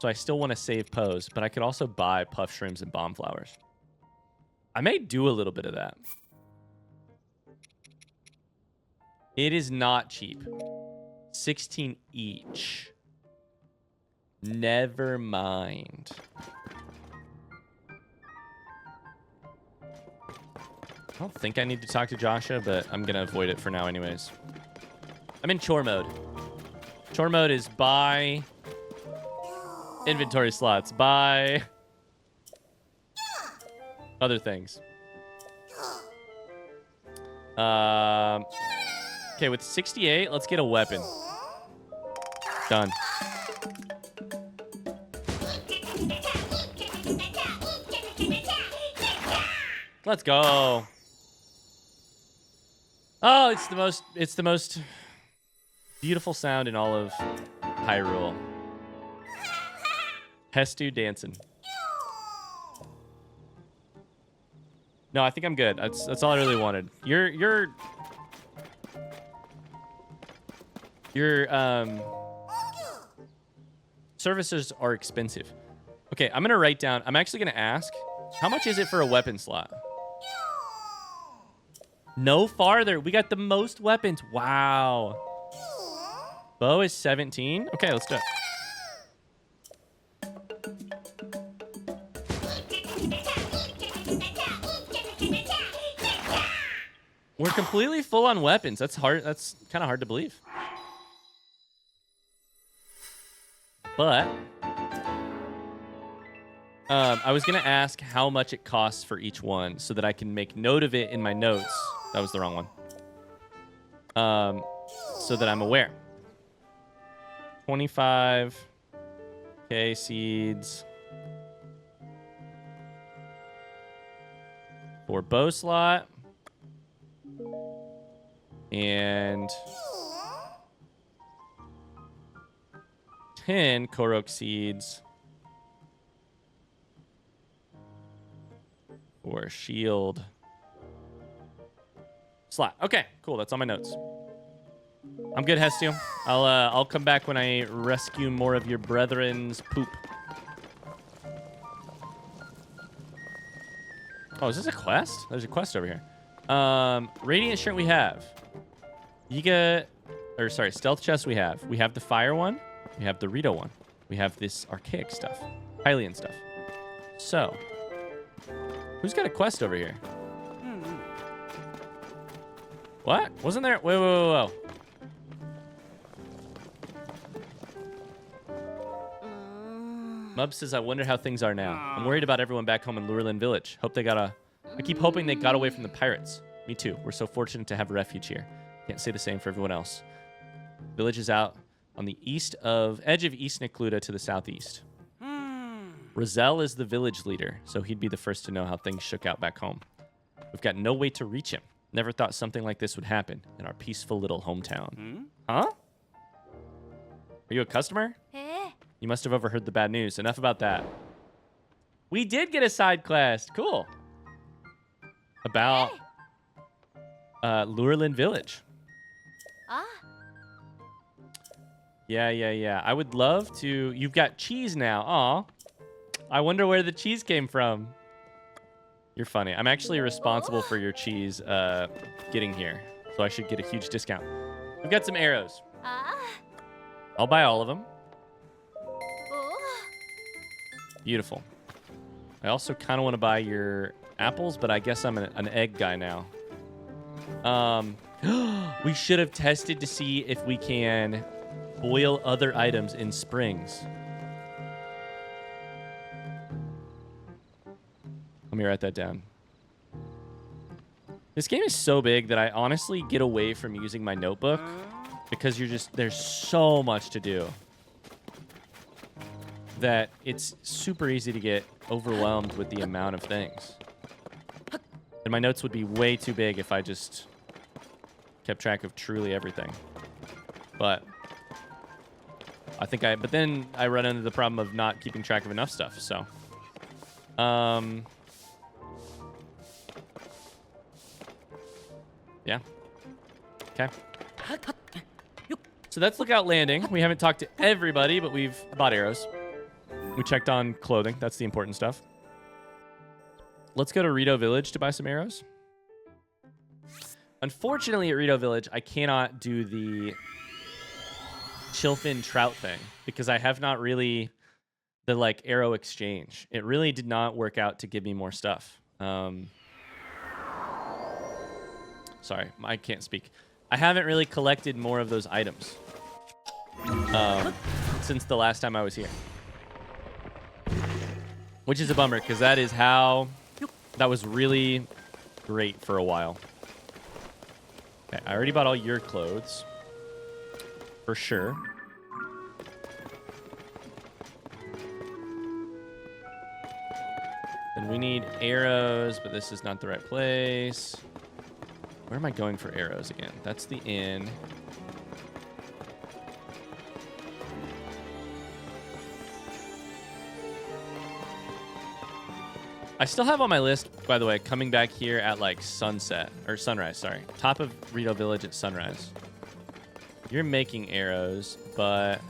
So I still want to save Pose, but I could also buy puff shrooms and bomb flowers. I may do a little bit of that. It is not cheap. 16 each. Never mind. I don't think I need to talk to Joshua, but I'm going to avoid it for now anyways. I'm in chore mode. Chore mode is buy inventory slots. Buy other things. Okay, with 68, let's get a weapon. Done. Let's go. Oh, it's the most beautiful sound in all of Hyrule. Hestu dancing. No, I think I'm good. That's all I really wanted. Your services are expensive. Okay, I'm gonna write down. I'm actually gonna ask, how much is it for a weapon slot? No farther. We got the most weapons. Wow. Bow is 17. Okay, let's do it. We're completely full on weapons. That's hard. That's kind of hard to believe. But I was going to ask how much it costs for each one so that I can make note of it in my notes. That was the wrong one. So that I'm aware. 25. Okay, seeds. For bow slot. And 10 Korok seeds for shield slot. Okay, cool. That's on my notes. I'm good, Hestu. I'll come back when I rescue more of your brethren's poop. Oh, is this a quest? There's a quest over here. Radiant shirt we have. Stealth chest we have. We have the fire one. We have the Rito one. We have this archaic stuff. Hylian stuff. So, who's got a quest over here? What? Wasn't there? Whoa. Mub says, I wonder how things are now. I'm worried about everyone back home in Lurelin Village. I keep hoping they got away from the pirates. Me too. We're so fortunate to have refuge here. Can't say the same for everyone else. Village is out on the edge of East Necluda to the southeast. Roselle is the village leader, so he'd be the first to know how things shook out back home. We've got no way to reach him. Never thought something like this would happen in our peaceful little hometown. Huh? Are you a customer? You must have overheard the bad news. Enough about that. We did get a side quest. Cool. About Lurelin Village. Yeah. I would love to. You've got cheese now. Aw. I wonder where the cheese came from. You're funny. I'm actually responsible for your cheese getting here. So I should get a huge discount. We've got some arrows. I'll buy all of them. Beautiful. I also kind of want to buy your apples, but I guess I'm an egg guy now. We should have tested to see if we can boil other items in springs. Let me write that down. This game is so big that I honestly get away from using my notebook because there's so much to do that it's super easy to get overwhelmed with the amount of things. And my notes would be way too big if I just kept track of truly everything. But but then I run into the problem of not keeping track of enough stuff. So, yeah. Okay. So that's Lookout Landing. We haven't talked to everybody, but we've bought arrows. We checked on clothing. That's the important stuff. Let's go to Rito Village to buy some arrows. Unfortunately, at Rito Village, I cannot do the Chillfin trout thing because I have not really the like arrow exchange. It really did not work out to give me more stuff. Sorry, I can't speak. I haven't really collected more of those items since the last time I was here, which is a bummer because that was really great for a while. Okay, I already bought all your clothes. For sure. Then we need arrows, but this is not the right place. Where am I going for arrows again? That's the inn. I still have on my list, by the way, coming back here at like sunset or sunrise, sorry. Top of Rito Village at sunrise. You're making arrows, but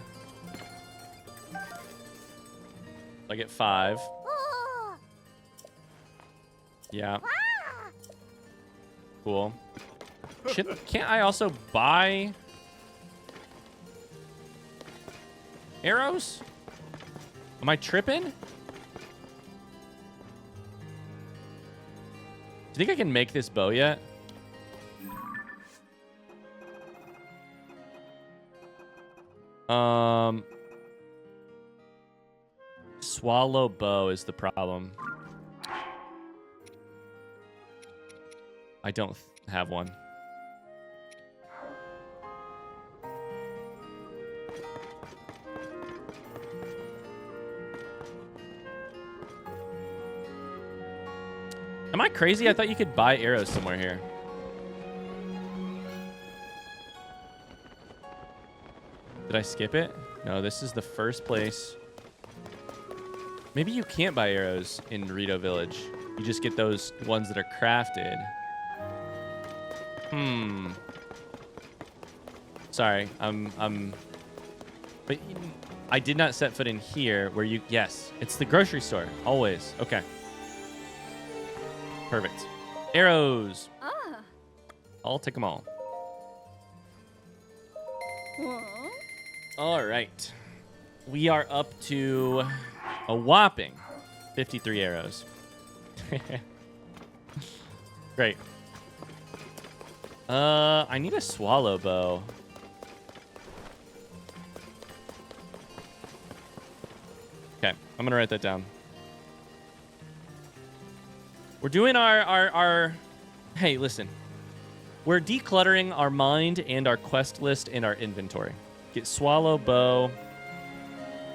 I get 5. Yeah. Cool. Can't I also buy arrows? Am I tripping? Do you think I can make this bow yet? Swallow bow is the problem. I don't have one. Am I crazy? I thought you could buy arrows somewhere here. Did I skip it? No, this is the first place. Maybe you can't buy arrows in Rito Village. You just get those ones that are crafted. Sorry, but I did not set foot in here where you, yes, it's the grocery store, always. Okay. Perfect. Arrows. I'll take them all. All right. We are up to a whopping 53 arrows. Great. I need a swallow bow. Okay, I'm gonna write that down. We're doing our hey, listen. We're decluttering our mind and our quest list and our inventory. Get swallow bow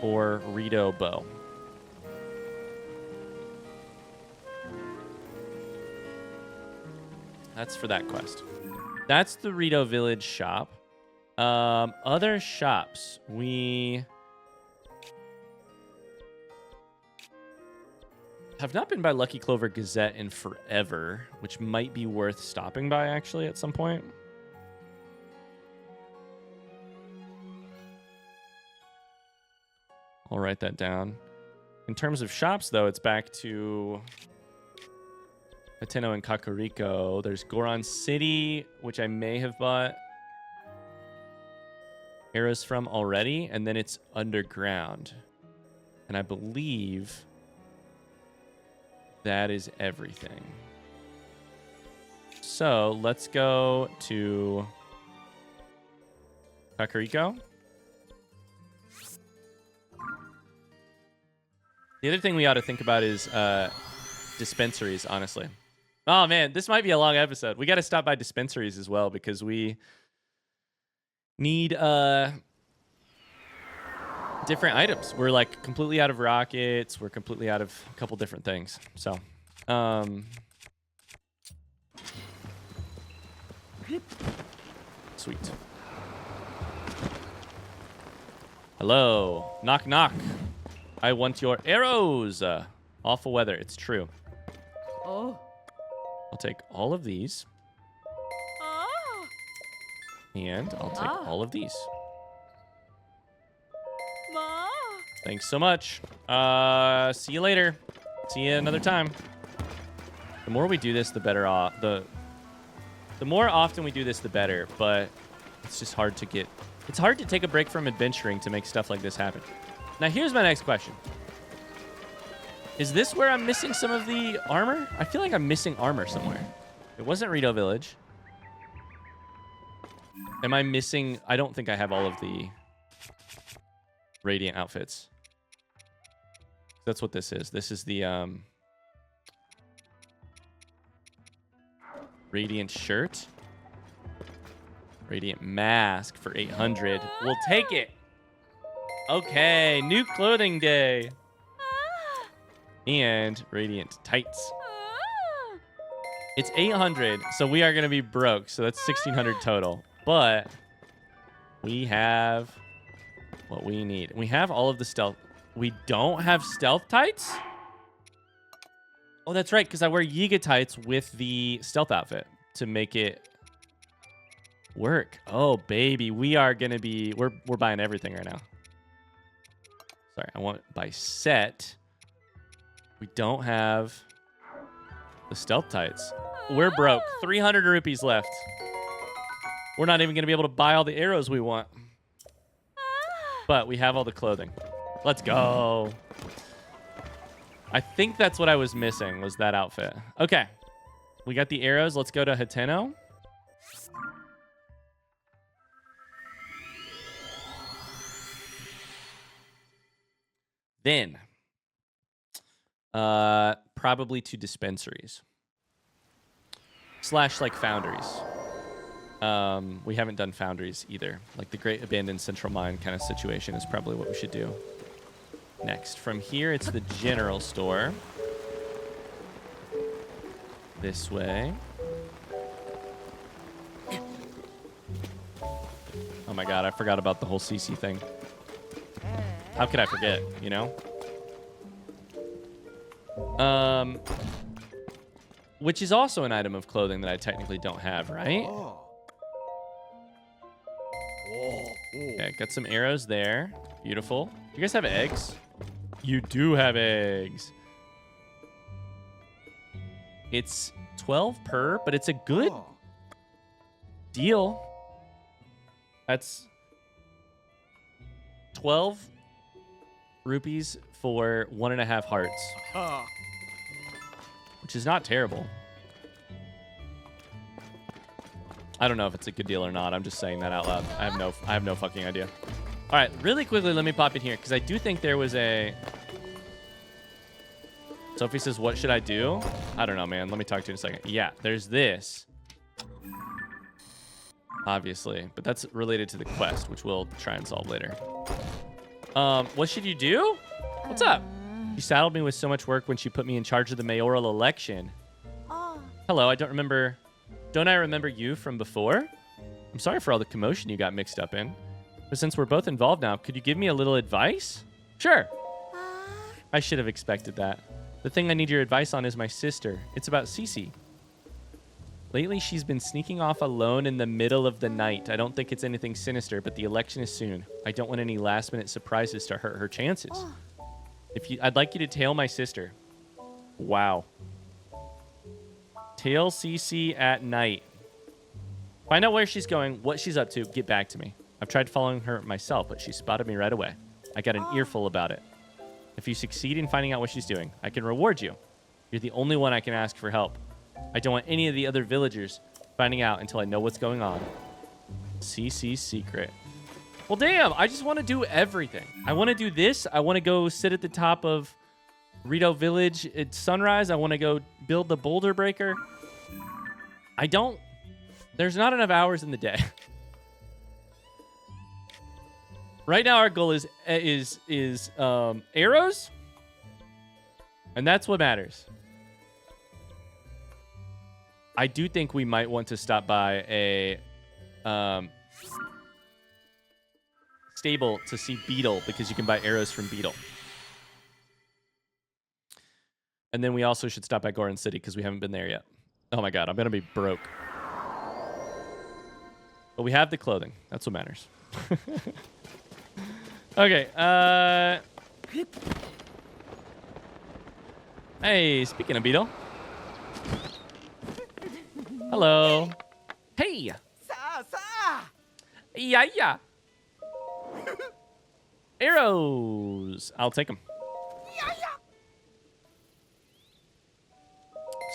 or Rito bow. That's for that quest. That's the Rito Village shop. Other shops. We have not been by Lucky Clover Gazette in forever, which might be worth stopping by actually at some point. I'll write that down. In terms of shops, though, it's back to Pateno and Kakariko. There's Goron City, which I may have bought arrows from already, and then it's underground. And I believe that is everything. So let's go to Kakariko. The other thing we ought to think about is dispensaries, honestly. Oh, man, this might be a long episode. We got to stop by dispensaries as well because we need different items. We're like completely out of rockets. We're completely out of a couple different things. So, Sweet. Hello. Knock, knock. I want your arrows. Awful weather. It's true. Oh. I'll take all of these. And I'll take all of these. Thanks so much. See you later. See you another time. The more we do this, the better off. The more often we do this, the better. But it's just hard to get... It's hard to take a break from adventuring to make stuff like this happen. Now, here's my next question. Is this where I'm missing some of the armor? I feel like I'm missing armor somewhere. It wasn't Rito Village. Am I missing... I don't think I have all of the Radiant outfits. That's what this is. This is the Radiant shirt. Radiant mask for 800. We'll take it. Okay, new clothing day. And Radiant tights. It's 800, so we are going to be broke. So that's 1,600 total. But we have what we need. We have all of the stealth. We don't have stealth tights? Oh, that's right, because I wear Yiga tights with the stealth outfit to make it work. Oh, baby. We are going to be... We're buying everything right now. Sorry, I want by set. We don't have the stealth tights. We're broke. 300 rupees left. We're not even going to be able to buy all the arrows we want. But we have all the clothing. Let's go. I think that's what I was missing, was that outfit. Okay. We got the arrows. Let's go to Hateno. Then, probably to dispensaries. / like foundries. We haven't done foundries either. Like the Great Abandoned Central Mine kind of situation is probably what we should do next. From here, it's the general store. This way. Oh my god, I forgot about the whole CC thing. How could I forget, you know? Which is also an item of clothing that I technically don't have, right? Okay, got some arrows there. Beautiful. You guys have eggs? You do have eggs. It's 12 per, but it's a good deal. That's 12 rupees for 1.5 hearts. Which is not terrible. I don't know if it's a good deal or not. I'm just saying that out loud. I have no fucking idea. All right, really quickly, let me pop in here because I do think there was a... Sophie says, what should I do? I don't know, man. Let me talk to you in a second. Yeah, there's this. Obviously, but that's related to the quest, which we'll try and solve later. What should you do? What's up? She saddled me with so much work when she put me in charge of the mayoral election. Hello, I don't remember... Don't I remember you from before? I'm sorry for all the commotion you got mixed up in. But since we're both involved now, could you give me a little advice? Sure. I should have expected that. The thing I need your advice on is my sister. It's about Cece. Lately, she's been sneaking off alone in the middle of the night. I don't think it's anything sinister, but the election is soon. I don't want any last-minute surprises to hurt her chances. I'd like you to tail my sister. Wow. Tail CC at night. Find out where she's going, what she's up to, get back to me. I've tried following her myself, but she spotted me right away. I got an earful about it. If you succeed in finding out what she's doing, I can reward you. You're the only one I can ask for help. I don't want any of the other villagers finding out until I know what's going on. CC's secret. Well, damn, I just want to do everything. I want to do this. I want to go sit at the top of Rito Village at sunrise. I want to go build the boulder breaker. There's not enough hours in the day. Right now, our goal is arrows, and that's what matters. I do think we might want to stop by a stable to see Beetle because you can buy arrows from Beetle. And then we also should stop at Goron City because we haven't been there yet. Oh my god, I'm going to be broke. But we have the clothing. That's what matters. Okay. Hey, speaking of Beetle. Hello. Hey. Yeah, yeah. Arrows. I'll take them.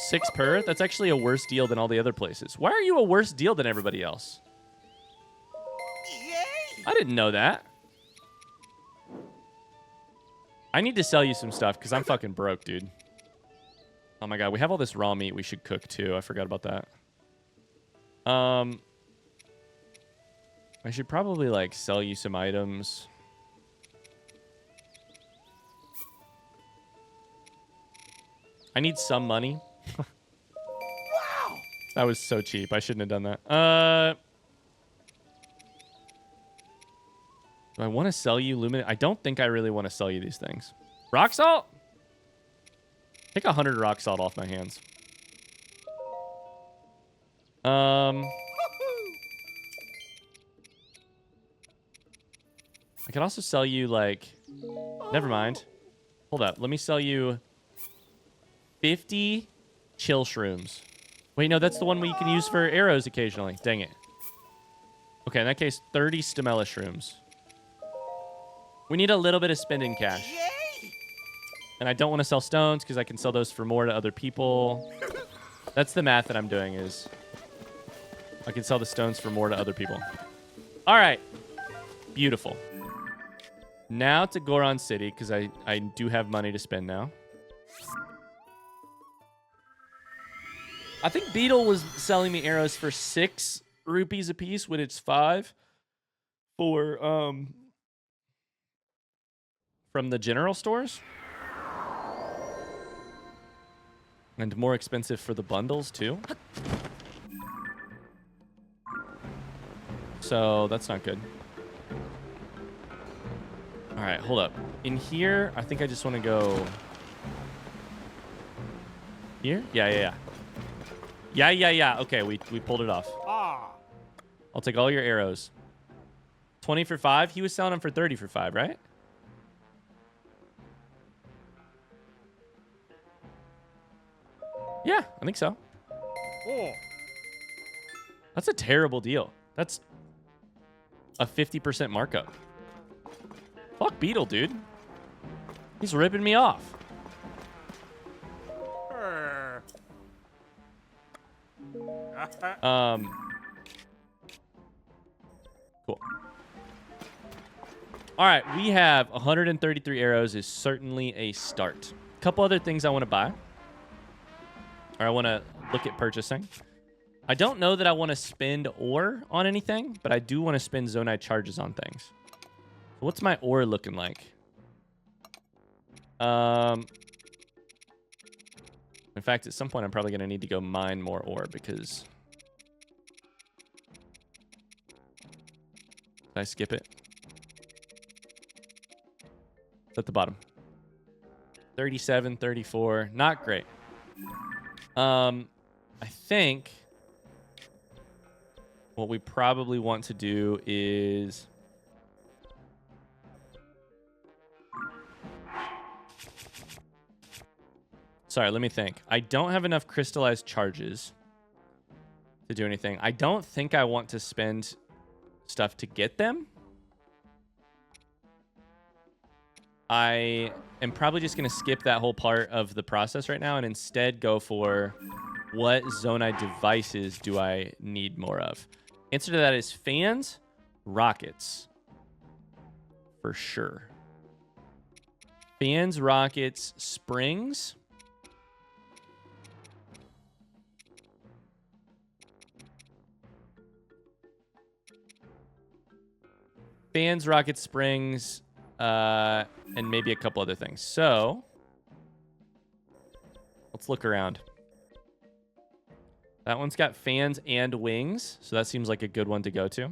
6 per? That's actually a worse deal than all the other places. Why are you a worse deal than everybody else? I didn't know that. I need to sell you some stuff because I'm fucking broke, dude. Oh my god, we have all this raw meat we should cook too. I forgot about that. I should probably like sell you some items. I need some money. Wow. That was so cheap. I shouldn't have done that. Do I want to sell you luminous? I don't think I really want to sell you these things. Rock salt? Take 100 rock salt off my hands. I could also sell you like... Never mind. Hold up. Let me sell you 50 chill shrooms. Wait, no, that's the one you can use for arrows occasionally. Dang it. Okay, in that case, 30 stamella shrooms. We need a little bit of spending cash. And I don't want to sell stones because I can sell those for more to other people. That's the math that I'm doing is I can sell the stones for more to other people. All right. Beautiful. Now to Goron City because I do have money to spend now. I think Beetle was selling me arrows for 6 rupees a piece when it's 5 for from the general stores. And more expensive for the bundles too. So that's not good. All right, hold up. In here, I think I just want to go here. Yeah. Okay, we pulled it off. I'll take all your arrows. 20 for 5. He was selling them for 30 for 5, right? Yeah, I think so. Oh. That's a terrible deal. That's a 50% markup. Fuck Beetle, dude. He's ripping me off. Cool. All right, we have 133 arrows is certainly a start. A couple other things I want to buy. Or I want to look at purchasing. I don't know that I want to spend ore on anything, but I do want to spend Zonite charges on things. What's my ore looking like? In fact, at some point, I'm probably going to need to go mine more ore because... Did I skip it? It's at the bottom. 37, 34. Not great. I think what we probably want to do is... Sorry, let me think. I don't have enough crystallized charges to do anything. I don't think I want to spend stuff to get them. I am probably just going to skip that whole part of the process right now and instead go for what Zonite devices do I need more of. Answer to that is fans, rockets. For sure. Fans, rockets, springs. Fans, rockets, springs, and maybe a couple other things. So, let's look around. That one's got fans and wings, so that seems like a good one to go to.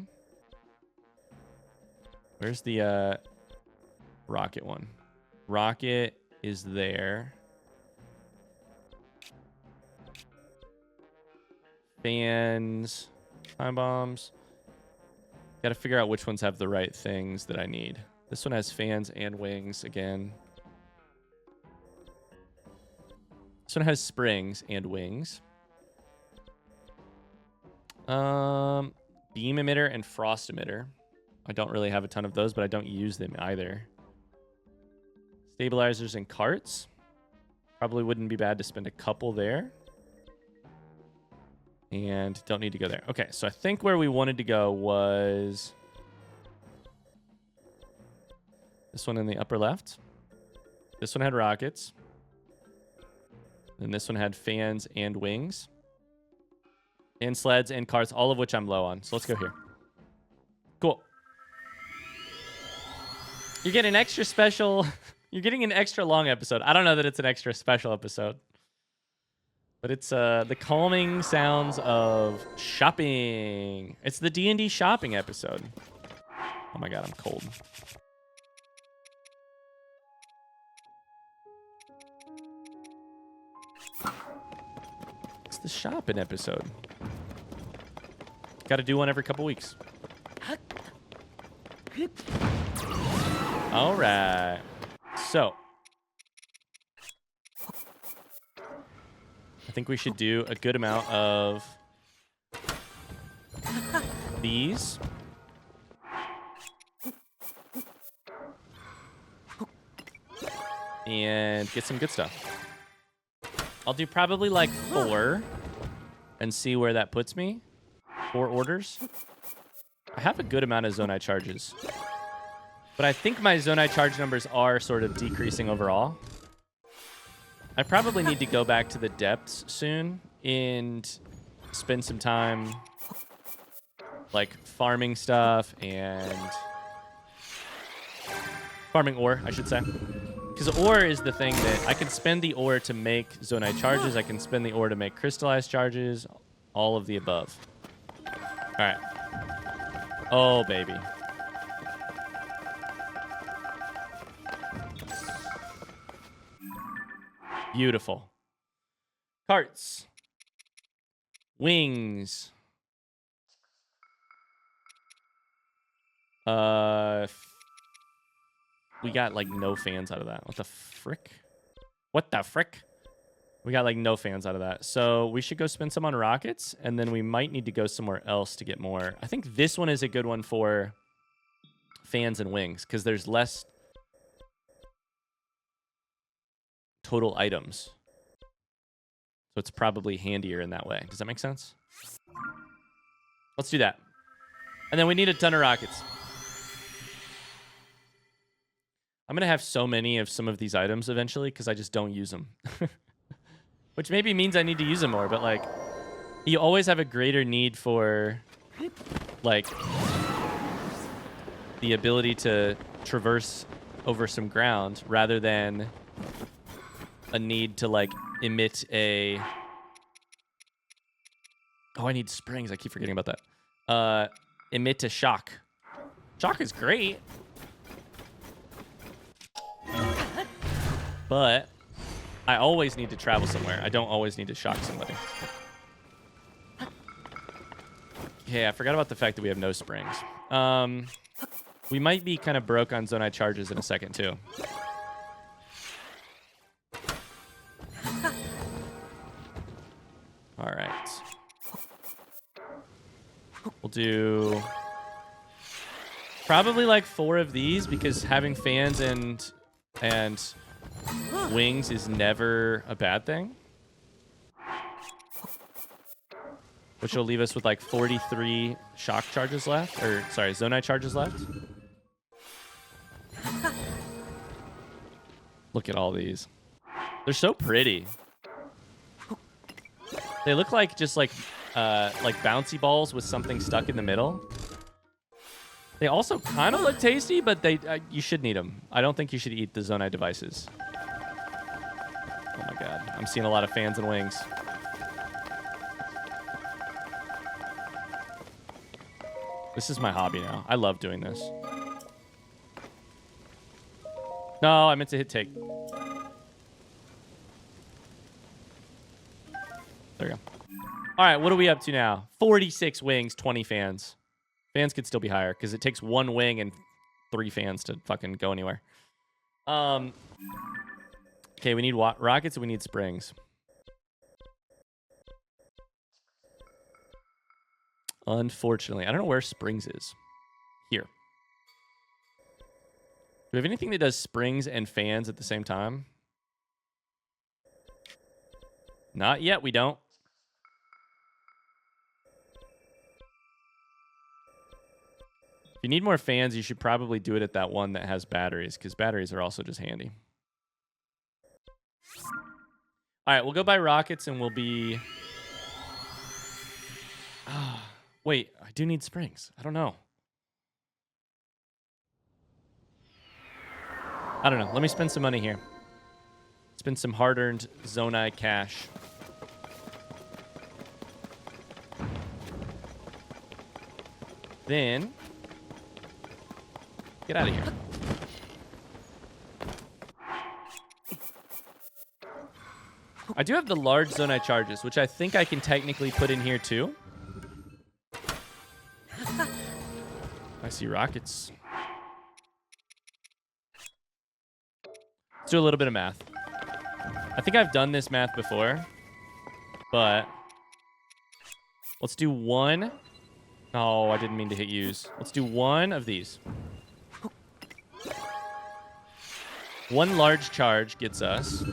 Where's the rocket one? Rocket is there. Fans, time bombs. Got to figure out which ones have the right things that I need. This one has fans and wings again. This one has springs and wings. Beam emitter and frost emitter. I don't really have a ton of those, but I don't use them either. Stabilizers and carts. Probably wouldn't be bad to spend a couple there. And don't need to go there. Okay, so I think where we wanted to go was this one in the upper left. This one had rockets. And this one had fans and wings. And sleds and carts, all of which I'm low on. So let's go here. Cool. You're getting an extra special. You're getting an extra long episode. I don't know that it's an extra special episode. But it's the calming sounds of shopping. It's the D&D shopping episode. Oh my god, I'm cold. It's the shopping episode. Got to do one every couple weeks. All right. So, I think we should do a good amount of these. And get some good stuff. I'll do probably like 4 and see where that puts me. 4 orders. I have a good amount of Zonai charges. But I think my Zonai charge numbers are sort of decreasing overall. I probably need to go back to the depths soon and spend some time like farming stuff and farming ore, I should say. Because ore is the thing that I can spend the ore to make Zonai charges. I can spend the ore to make crystallized charges. All of the above. All right. Oh, baby. Beautiful. Carts. Wings. We got like no fans out of that. What the frick? What the frick? We got like no fans out of that. So we should go spend some on rockets, and then we might need to go somewhere else to get more. I think this one is a good one for fans and wings, because there's less total items. So it's probably handier in that way. Does that make sense? Let's do that. And then we need a ton of rockets. I'm going to have so many of some of these items eventually because I just don't use them. Which maybe means I need to use them more, but like, you always have a greater need for like the ability to traverse over some ground rather than a need to like emit a... Oh, I need springs. I keep forgetting about that. Emit a shock. Shock is great. But I always need to travel somewhere. I don't always need to shock somebody. Okay, I forgot about the fact that we have no springs. We might be kind of broke on Zonai charges in a second, too. All right. We'll do probably like 4 of these because having fans and wings is never a bad thing. Which will leave us with like 43 shock charges left. Or, sorry, Zonai charges left. Look at all these. They're so pretty. They look like just like bouncy balls with something stuck in the middle. They also kind of look tasty, but you should need them. I don't think you should eat the Zonai devices. Oh my god. I'm seeing a lot of fans and wings. This is my hobby now. I love doing this. No, I meant to hit take. There we go. All right, what are we up to now? 46 wings, 20 fans. Fans could still be higher because it takes 1 wing and 3 fans to fucking go anywhere. Okay, we need rockets and we need springs. Unfortunately, I don't know where springs is. Here. Do we have anything that does springs and fans at the same time? Not yet, we don't. If you need more fans, you should probably do it at that one that has batteries, because batteries are also just handy. All right, we'll go buy rockets and we'll be... Wait, I do need springs. I don't know. I don't know. Let me spend some money here. Spend some hard-earned Zonai cash. Then... get out of here. I do have the large Zonai charges, which I think I can technically put in here too. I see rockets. Let's do a little bit of math. I think I've done this math before, but let's do 1. Oh, I didn't mean to hit use. Let's do 1 of these. 1 large charge gets us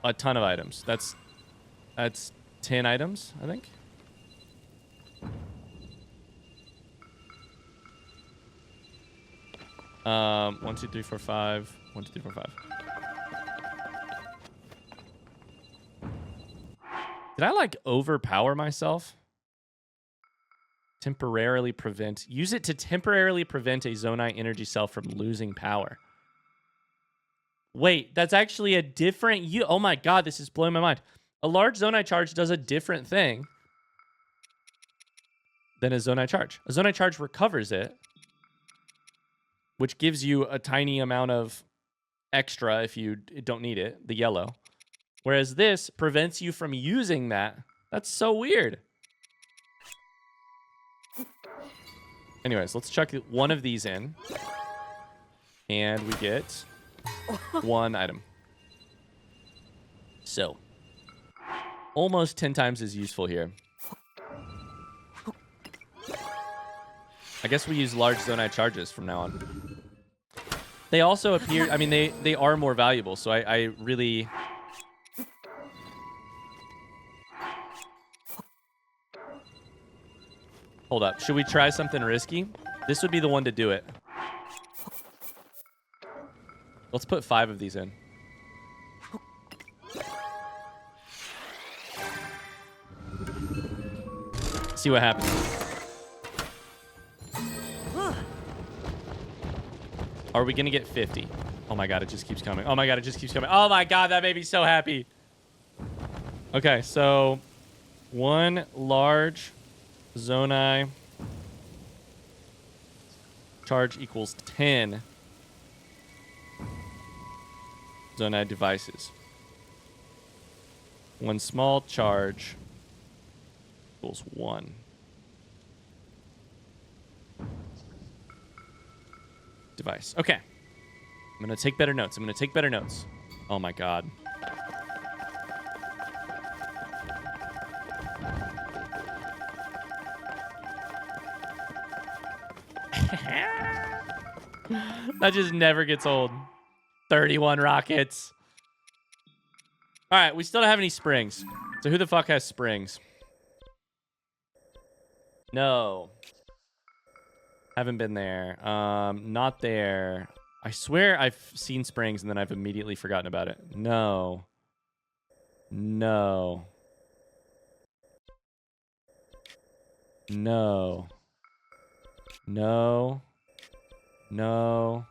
a ton of items. That's 10 items, I think. One, 2, 3, 4, 5. 1, 2, 3, 4, 5. Did I like overpower myself? Temporarily prevent. Use it to temporarily prevent a Zonai energy cell from losing power. Wait, that's actually a different... Oh my god, this is blowing my mind. A large Zonai charge does a different thing than a Zonai charge. A Zonai charge recovers it, which gives you a tiny amount of extra if you don't need it, the yellow. Whereas this prevents you from using that. That's so weird. Anyways, let's chuck 1 of these in. And we get 1 item. So, almost 10 times as useful here. I guess we use large Zonai charges from now on. They also appear... I mean, they are more valuable, so I really... Hold up. Should we try something risky? This would be the one to do it. Let's put 5 of these in. See what happens. Are we going to get 50? Oh my god, it just keeps coming. Oh my god, it just keeps coming. Oh my god, that made me so happy. Okay, so 1 large Zonai charge equals 10 Zonai devices. 1 small charge equals 1 device. Okay. I'm going to take better notes. Oh my god. That just never gets old. 31 rockets. All right, we still don't have any springs. So who the fuck has springs? No. Haven't been there. Not there. I swear I've seen springs and then I've immediately forgotten about it. No. No. No. No. No.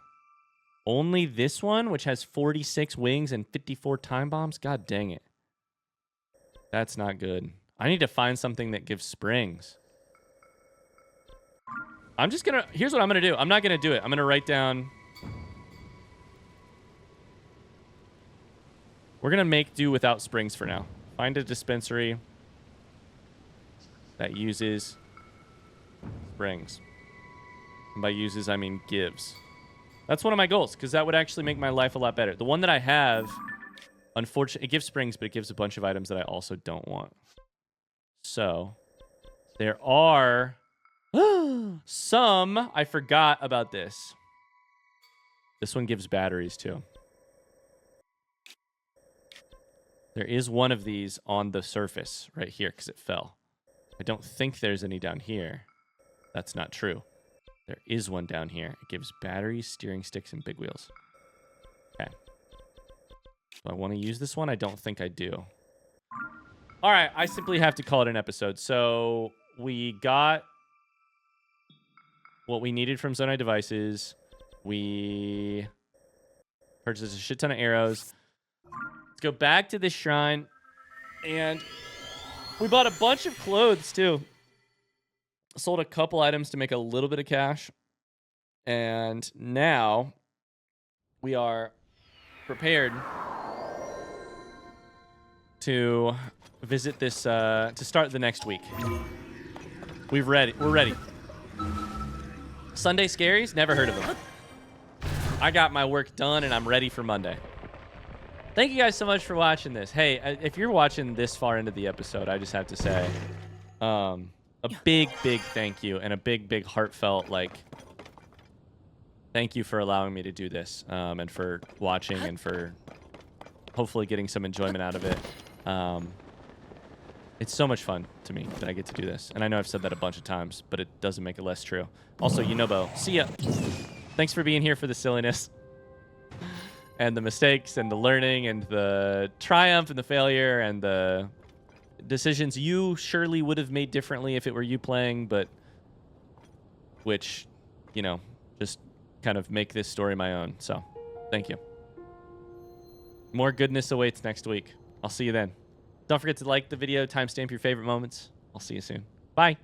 Only this one, which has 46 wings and 54 time bombs? God dang it. That's not good. I need to find something that gives springs. I'm just gonna... Here's what I'm gonna do. I'm not gonna do it. I'm gonna write down... We're gonna make do without springs for now. Find a dispensary that uses springs. And by uses, I mean gives. That's one of my goals, because that would actually make my life a lot better. The one that I have, unfortunately, it gives springs, but it gives a bunch of items that I also don't want. So, there are some... I forgot about this. This one gives batteries, too. There is one of these on the surface right here, because it fell. I don't think there's any down here. That's not true. There is one down here. It gives batteries, steering sticks, and big wheels. Okay. Do I want to use this one? I don't think I do. All right. I simply have to call it an episode. So we got what we needed from Zonai Devices. We purchased a shit ton of arrows. Let's go back to this shrine. And we bought a bunch of clothes, too. Sold a couple items to make a little bit of cash. And now we are prepared to visit this, to start the next week. We're ready. Sunday Scaries? Never heard of them. I got my work done and I'm ready for Monday. Thank you guys so much for watching this. Hey, if you're watching this far into the episode, I just have to say, a big thank you and a big heartfelt, like, thank you for allowing me to do this, and for watching and for hopefully getting some enjoyment out of it. It's so much fun to me that I get to do this. And I know I've said that a bunch of times, but it doesn't make it less true. Also, Yunobo, see ya. Thanks for being here for the silliness and the mistakes and the learning and the triumph and the failure and the decisions you surely would have made differently if it were you playing, but which, you know, just kind of make this story my own. So, thank you. More goodness awaits next week. I'll see you then. Don't forget to like the video, timestamp your favorite moments. I'll see you soon. Bye.